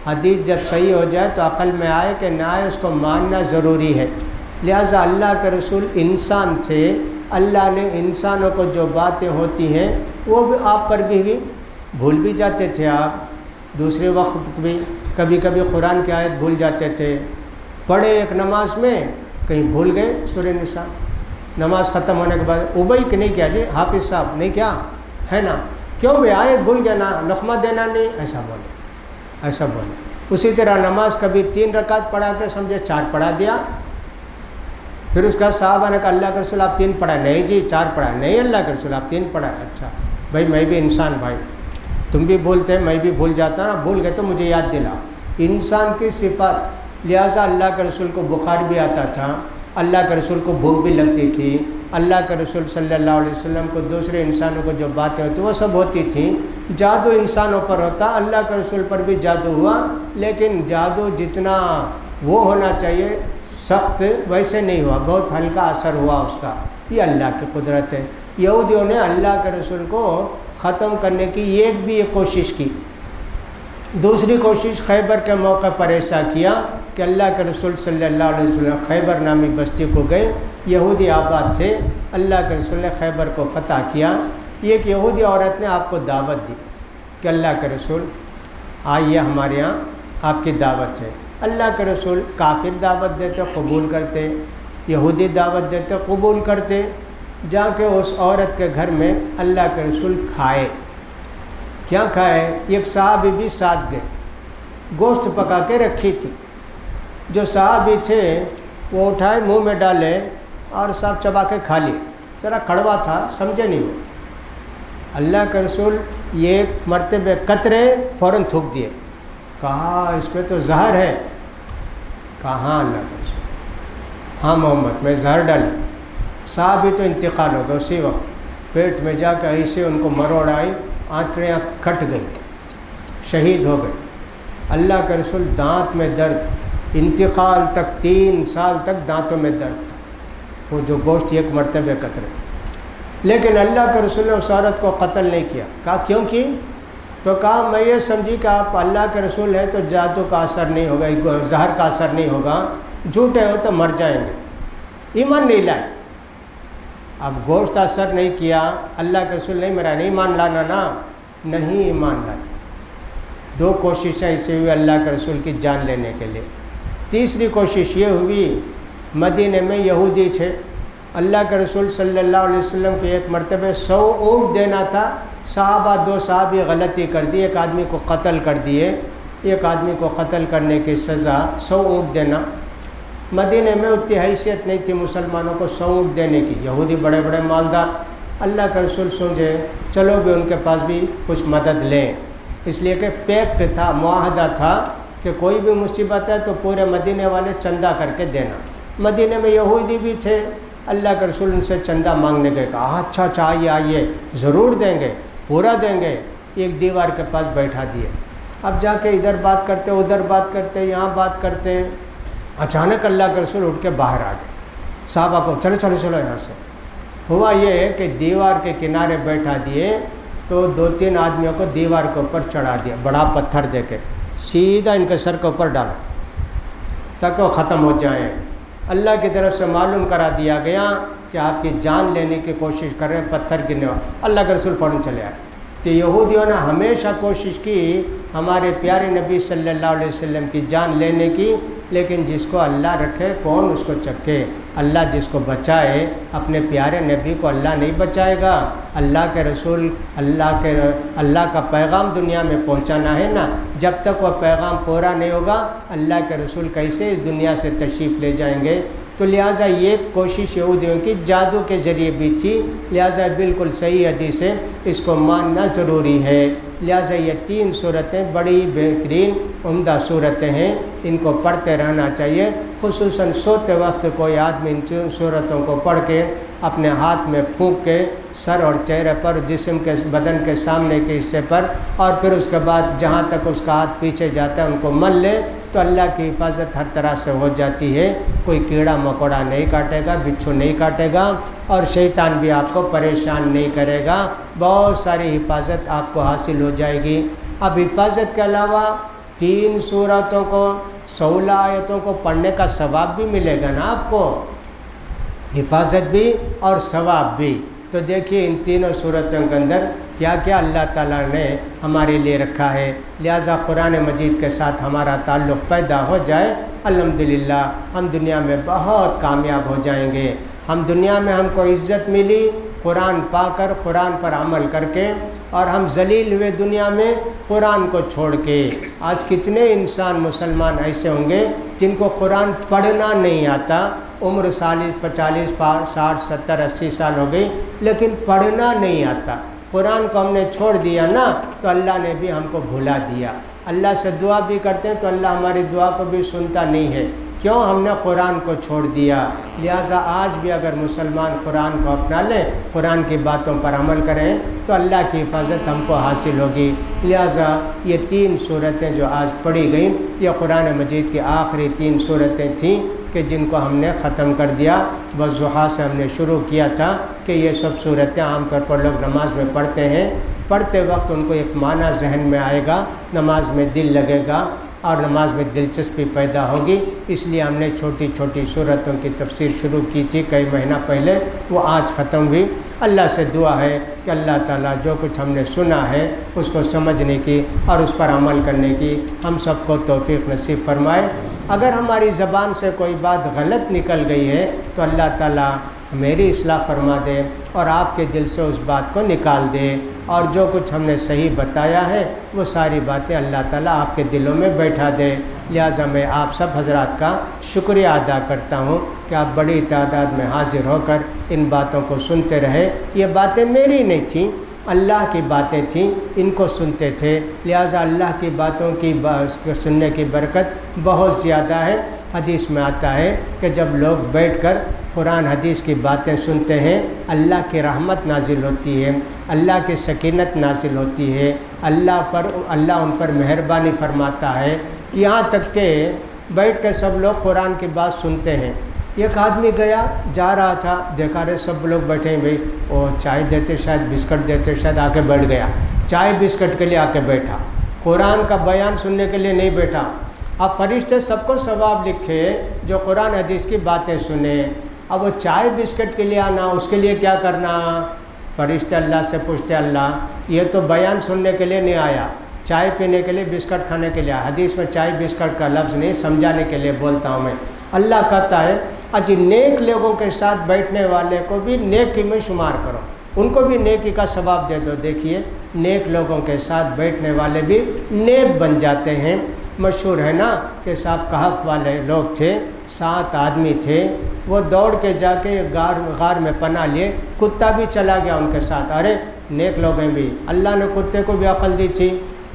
حدیث جب صحیح ہو جائے تو عقل میں آئے کہ نہ آئے اس کو ماننا ضروری ہے۔ لہٰذا اللہ کے رسول انسان تھے، اللہ نے انسانوں کو جو باتیں ہوتی ہیں وہ بھی آپ پر بھی بھول بھی جاتے تھے، آپ دوسرے وقت بھی کبھی کبھی قرآن کی آیت بھول جاتے تھے، پڑھے ایک نماز میں کہیں بھول گئے سورہ نساء، نماز ختم ہونے کے بعد ابئی کہ نہیں کیا جی حافظ صاحب نہیں کیا ہے نا، کیوں بھی آیت بھول گیا نا، لقمہ دینا نہیں، ایسا بولے۔ اسی طرح نماز کبھی 3 رکعت پڑھا کے سمجھے 4 پڑھا دیا، پھر اس کا صحابہ نے کہا اللہ کے رسول آپ 3 پڑھا، نہیں جی 4 پڑھا، نہیں اللہ کے رسول آپ 3 پڑھا، اچھا بھائی میں بھی انسان بھائی، تم بھی بھولتے میں بھی بھول جاتا نا، بھول گئے تو مجھے یاد دلا، انسان کی صفات۔ لہٰذا اللہ کے رسول کو بخار بھی آتا تھا، اللہ کے رسول کو بھوک بھی لگتی تھی، اللہ کے رسول صلی اللہ علیہ وسلم کو دوسرے انسانوں کو جو باتیں ہوتی وہ سب ہوتی تھیں۔ جادو انسانوں پر ہوتا، اللہ کے رسول پر بھی جادو ہوا، لیکن جادو جتنا وہ ہونا چاہیے سخت ویسے نہیں ہوا، بہت ہلکا اثر ہوا اس کا۔ یہ اللہ کی قدرت ہے۔ یہودیوں نے اللہ کے رسول کو ختم کرنے کی ایک بھی کوشش کی۔ دوسری کوشش خیبر کے موقع پر ایسا کیا کہ اللہ کے رسول صلی اللہ علیہ وسلم خیبر نامی بستی کو گئے، یہودی آباد تھے، اللہ کے رسول نے خیبر کو فتح کیا۔ ایک یہودی عورت نے آپ کو دعوت دی کہ اللہ کے رسول آئیے ہمارے یہاں، آپ کی دعوت ہے۔ اللہ کے رسول کافر دعوت دیتے قبول کرتے، یہودی دعوت دیتے قبول کرتے۔ جا کے اس عورت کے گھر میں اللہ کے رسول کھائے۔ کیا کھائے؟ ایک صحابی بھی ساتھ گئے، گوشت پکا کے رکھی تھی۔ جو صحابی تھے وہ اٹھائے، منہ میں ڈالے اور سب چبا کے کھا لیے۔ ذرا کڑوا تھا، سمجھے نہیں وہ۔ اللہ کے رسول ایک مرتبہ قطرے فوراً تھوک دیے، کہا اس میں تو زہر ہے۔ کہاں اللہ کے رسول؟ ہاں محمد، میں زہر ڈالی۔ صحابی تو انتقال ہو گیا اسی وقت، پیٹ میں جا کے ایسے ان کو مروڑ آئی، آنتڑیاں کٹ گئی، شہید ہو گئے۔ اللہ کے رسول دانت میں درد، انتقال تک 3 سال تک دانتوں میں درد تھا، وہ جو گوشت ایک مرتبہ قطرے۔ لیکن اللہ کے رسول نے اس عورت کو قتل نہیں کیا۔ کہا کیوں کی؟ تو کہا میں یہ سمجھی کہ آپ اللہ کے رسول ہیں تو جادو کا اثر نہیں ہوگا، زہر کا اثر نہیں ہوگا، جھوٹے ہو تو مر جائیں گے۔ ایمان نہیں لائے۔ اب گوشت اثر نہیں کیا، اللہ کے رسول نہیں مرا، نہیں ایمان لانا نا، نہیں ایمان لائے۔ 2 کوششیں اسے ہوئی اللہ کے رسول کی جان لینے کے لیے۔ تیسری کوشش یہ ہوئی، مدینے میں یہودی تھے، اللہ کے رسول صلی اللہ علیہ وسلم کو ایک مرتبہ 100 اونٹ دینا تھا، صحابہ 2 صحابی غلطی کر دی، ایک آدمی کو قتل کر دیے، ایک آدمی کو قتل کرنے کی سزا 100 اونٹ دینا۔ مدینے میں اتنی حیثیت نہیں تھی مسلمانوں کو 100 اونٹ دینے کی، یہودی بڑے بڑے مالدار۔ اللہ کے رسول سمجھے چلو بھی ان کے پاس بھی کچھ مدد لیں، اس لیے کہ پیکٹ تھا، معاہدہ تھا کہ کوئی بھی مصیبت ہے تو پورے مدینے والے چندہ کر کے دینا۔ مدینے میں یہودی بھی تھے، اللہ کے رسول ان سے چندہ مانگنے گئے، کہا اچھا آئیے آئیے، ضرور دیں گے، پورا دیں گے۔ ایک دیوار کے پاس بیٹھا دیے، اب جا کے ادھر بات کرتے، ادھر بات کرتے، یہاں بات کرتے۔ اچانک اللہ کے رسول اٹھ کے باہر آ گئے، صحابہ کو چلو چلو چلو یہاں سے۔ ہوا یہ کہ دیوار کے کنارے بیٹھا دیے تو 2-3 آدمیوں کو دیوار کے اوپر چڑھا دیا، بڑا پتھر دے کے سیدھا ان کے سر کے اوپر ڈالا تاکہ وہ ختم ہو جائیں۔ اللہ کی طرف سے معلوم کرا دیا گیا کہ آپ کی جان لینے کی کوشش کر رہے ہیں، پتھر گرنے والے۔ اللہ کے رسول فوراً چلے آئے۔ تو یہودیوں نے ہمیشہ کوشش کی ہمارے پیارے نبی صلی اللہ علیہ وسلم کی جان لینے کی، لیکن جس کو اللہ رکھے کون اس کو چکے؟ اللہ جس کو بچائے، اپنے پیارے نبی کو اللہ نہیں بچائے گا؟ اللہ کے رسول، اللہ کا پیغام دنیا میں پہنچانا ہے نا، جب تک وہ پیغام پورا نہیں ہوگا اللہ کے رسول کیسے اس دنیا سے تشریف لے جائیں گے؟ تو لہٰذا یہ کوشش یہودیوں کی جادو کے ذریعے بھی تھی، لہٰذا بالکل صحیح حدیث ہے، اس کو ماننا ضروری ہے۔ لہٰذا یہ 3 صورتیں بڑی بہترین عمدہ صورتیں ہیں، ان کو پڑھتے رہنا چاہیے، خصوصاً سوتے وقت کوئی آدمی ان صورتوں کو پڑھ کے اپنے ہاتھ میں پھونک کے سر اور چہرے پر، جسم کے بدن کے سامنے کے حصے پر، اور پھر اس کے بعد جہاں تک اس کا ہاتھ پیچھے جاتا ہے ان کو مل لے تو اللہ کی حفاظت ہر طرح سے ہو جاتی ہے۔ کوئی کیڑا مکوڑا نہیں کاٹے گا، بچھو نہیں کاٹے گا، اور شیطان بھی آپ کو پریشان نہیں کرے گا، بہت ساری حفاظت آپ کو حاصل ہو جائے گی۔ اب حفاظت کے علاوہ 3 صورتوں کو 16 آیتوں کو پڑھنے کا ثواب بھی ملے گا نا آپ کو، حفاظت بھی اور ثواب بھی۔ تو دیکھیے ان تینوں صورتوں کے اندر کیا کیا اللہ تعالیٰ نے ہمارے لیے رکھا ہے، لہٰذا قرآن مجید کے ساتھ ہمارا تعلق پیدا ہو جائے، الحمدللہ ہم دنیا میں بہت کامیاب ہو جائیں گے۔ ہم دنیا میں ہم کو عزت ملی قرآن پا کر، قرآن پر عمل کر کے، اور ہم ذلیل ہوئے دنیا میں قرآن کو چھوڑ کے۔ آج کتنے انسان مسلمان ایسے ہوں گے جن کو قرآن پڑھنا نہیں آتا، عمر 40 50 60 70 80 سال ہو گئی لیکن پڑھنا نہیں آتا۔ قرآن کو ہم نے چھوڑ دیا نا تو اللہ نے بھی ہم کو بھلا دیا۔ اللہ سے دعا بھی کرتے ہیں تو اللہ ہماری دعا کو بھی سنتا نہیں ہے، کیوں؟ ہم نے قرآن کو چھوڑ دیا۔ لہٰذا آج بھی اگر مسلمان قرآن کو اپنا لیں، قرآن کی باتوں پر عمل کریں تو اللہ کی حفاظت ہم کو حاصل ہوگی۔ لہٰذا یہ 3 صورتیں جو آج پڑھی گئیں، یہ قرآن مجید کی آخری 3 صورتیں تھیں کہ کہ جن کو ہم نے ختم کر دیا. والضحیٰ سے ہم نے شروع کیا تھا کہ یہ سب صورتیں عام طور پر لوگ نماز میں پڑھتے ہیں. پڑھتے وقت ان کو ایک معنی ذہن میں آئے گا, نماز میں دل لگے گا اور نماز میں دلچسپی پیدا ہوگی. اس لیے ہم نے چھوٹی چھوٹی صورتوں کی تفسیر شروع کی تھی کئی مہینہ پہلے, وہ آج ختم ہوئی. اللہ سے دعا ہے کہ اللہ تعالیٰ جو کچھ ہم نے سنا ہے اس کو سمجھنے کی اور اس پر عمل کرنے کی ہم سب کو توفیق نصیب فرمائے. اگر ہماری زبان سے کوئی بات غلط نکل گئی ہے تو اللہ تعالیٰ میری اصلاح فرما دے اور آپ کے دل سے اس بات کو نکال دے, اور جو کچھ ہم نے صحیح بتایا ہے وہ ساری باتیں اللہ تعالیٰ آپ کے دلوں میں بیٹھا دے. لہٰذا میں آپ سب حضرات کا شکریہ ادا کرتا ہوں کہ آپ بڑی تعداد میں حاضر ہو کر ان باتوں کو سنتے رہے. یہ باتیں میری نہیں تھیں, اللہ کی باتیں تھیں, ان کو سنتے تھے. لہٰذا اللہ کی باتوں کی سننے کی برکت بہت زیادہ ہے. حدیث میں آتا ہے کہ جب لوگ بیٹھ کر قرآن حدیث کی باتیں سنتے ہیں اللہ کی رحمت نازل ہوتی ہے, اللہ کی سکینت نازل ہوتی ہے, اللہ ان پر مہربانی فرماتا ہے. یہاں تک کہ بیٹھ کے سب لوگ قرآن کی بات سنتے ہیں. ایک آدمی گیا, جا رہا تھا, دیکھا رہے سب لوگ بیٹھے ہیں, بھائی وہ چائے دیتے شاید بسکٹ دیتے شاید, آ کے بیٹھ گیا. چائے بسکٹ کے لیے آ کے بیٹھا, قرآن کا بیان سننے کے لیے نہیں بیٹھا. اب فرشتے سب کو ثواب لکھے جو قرآن حدیث کی باتیں سنے. اب وہ چائے بسکٹ کے لیے آنا, اس کے لیے کیا کرنا؟ فرشتے اللہ سے پوچھتے, اللہ یہ تو بیان سننے کے لیے نہیں آیا, چائے پینے کے لیے بسکٹ کھانے کے لیے. حدیث میں چائے بسکٹ کا لفظ نہیں, سمجھانے کے لیے بولتا ہوں میں. اللہ کہتا ہے اجی نیک لوگوں کے ساتھ بیٹھنے والے کو بھی نیکی میں شمار کرو, ان کو بھی نیکی کا ثواب دے دو. دیکھیے نیک لوگوں کے ساتھ بیٹھنے والے بھی نیک بن جاتے ہیں. مشہور ہے نا کہ صاحب کہف والے لوگ تھے, 7 آدمی تھے, وہ دوڑ کے جا کے غار میں پناہ لیے, کتا بھی چلا گیا ان کے ساتھ. ارے نیک لوگ ہیں بھی, اللہ نے کتے کو بھی عقل دی تھی,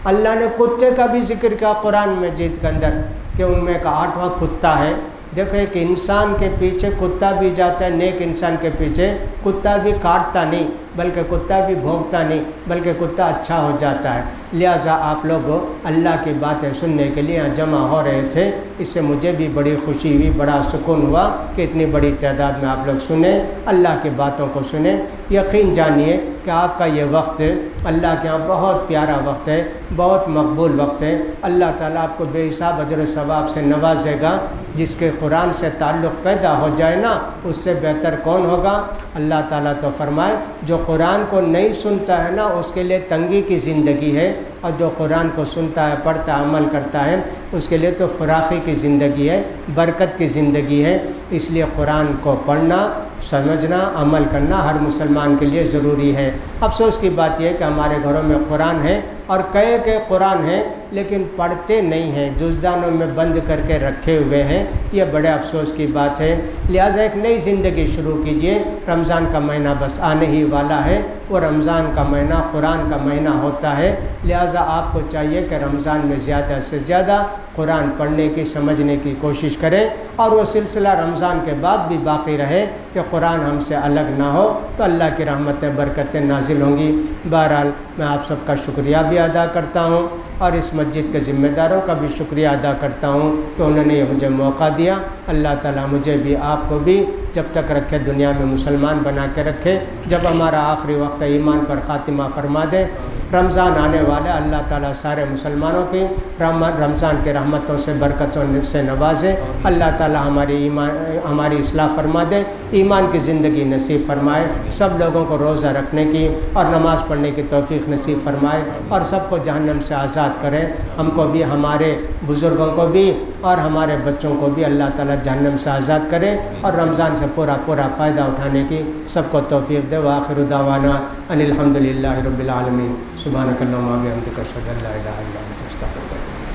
اللہ نے کتے کا بھی ذکر کیا قرآن مجید کے اندر کہ ان میں ایک 8واں کتا ہے. دیکھو ایک انسان کے پیچھے کتا بھی جاتا ہے, نیک انسان کے پیچھے کتا بھی کاٹتا نہیں, بلکہ کتا بھی بھونکتا نہیں, بلکہ کتا اچھا ہو جاتا ہے. لہٰذا آپ لوگ اللہ کی باتیں سننے کے لیے یہاں جمع ہو رہے تھے, اس سے مجھے بھی بڑی خوشی ہوئی, بڑا سکون ہوا کہ اتنی بڑی تعداد میں آپ لوگ سنیں, اللہ کی باتوں کو سنیں. یقین جانیے کہ آپ کا یہ وقت اللہ کے ہاں بہت پیارا وقت ہے, بہت مقبول وقت ہے. اللہ تعالیٰ آپ کو بے حساب اجر و ثواب سے نوازے گا. جس کے قرآن سے تعلق پیدا ہو جائے نا, اس سے بہتر کون ہوگا؟ اللہ تعالیٰ تو فرمائے جو قرآن کو نہیں سنتا ہے نا اس کے لیے تنگی کی زندگی ہے, اور جو قرآن کو سنتا ہے, پڑھتا ہے, عمل کرتا ہے اس کے لیے تو فراخی کی زندگی ہے, برکت کی زندگی ہے. اس لیے قرآن کو پڑھنا, سمجھنا, عمل کرنا ہر مسلمان کے لیے ضروری ہے. افسوس کی بات یہ ہے کہ ہمارے گھروں میں قرآن ہے اور کئی قرآن ہیں لیکن پڑھتے نہیں ہیں, جزدانوں میں بند کر کے رکھے ہوئے ہیں. یہ بڑے افسوس کی بات ہے. لہٰذا ایک نئی زندگی شروع کیجئے. رمضان کا مہینہ بس آنے ہی والا ہے, وہ رمضان کا مہینہ قرآن کا مہینہ ہوتا ہے. لہٰذا آپ کو چاہیے کہ رمضان میں زیادہ سے زیادہ قرآن پڑھنے کی, سمجھنے کی کوشش کریں, اور وہ سلسلہ رمضان کے بعد بھی باقی رہے کہ قرآن ہم سے الگ نہ ہو, تو اللہ کی رحمتیں برکتیں نازل ہوں گی. بہرحال میں آپ سب کا شکریہ بھی ادا کرتا ہوں, اور اس مسجد کے ذمہ داروں کا بھی شکریہ ادا کرتا ہوں کہ انہوں نے یہ مجھے موقع دیا. اللہ تعالیٰ مجھے بھی آپ کو بھی جب تک رکھے دنیا میں مسلمان بنا کے رکھے, جب ہمارا آخری وقت ایمان پر خاتمہ فرما دے. رمضان آنے والا, اللہ تعالیٰ سارے مسلمانوں کی رمضان کے رحمتوں سے, برکتوں سے نوازے. اللہ تعالیٰ ہماری اصلاح فرما دے, ایمان کی زندگی نصیب فرمائے, سب لوگوں کو روزہ رکھنے کی اور نماز پڑھنے کی توفیق نصیب فرمائے, اور سب کو جہنم سے آزاد کریں. ہم کو بھی, ہمارے بزرگوں کو بھی اور ہمارے بچوں کو بھی اللہ تعالیٰ جہنم سے آزاد کرے, اور رمضان سے پورا فائدہ اٹھانے کی سب کو توفیق دے. وآخر دعوانا ان الحمد للہ رب العالمین. سبحانک اللہم و بحمدک اشہد ان لا الہ الا انت استغفرک.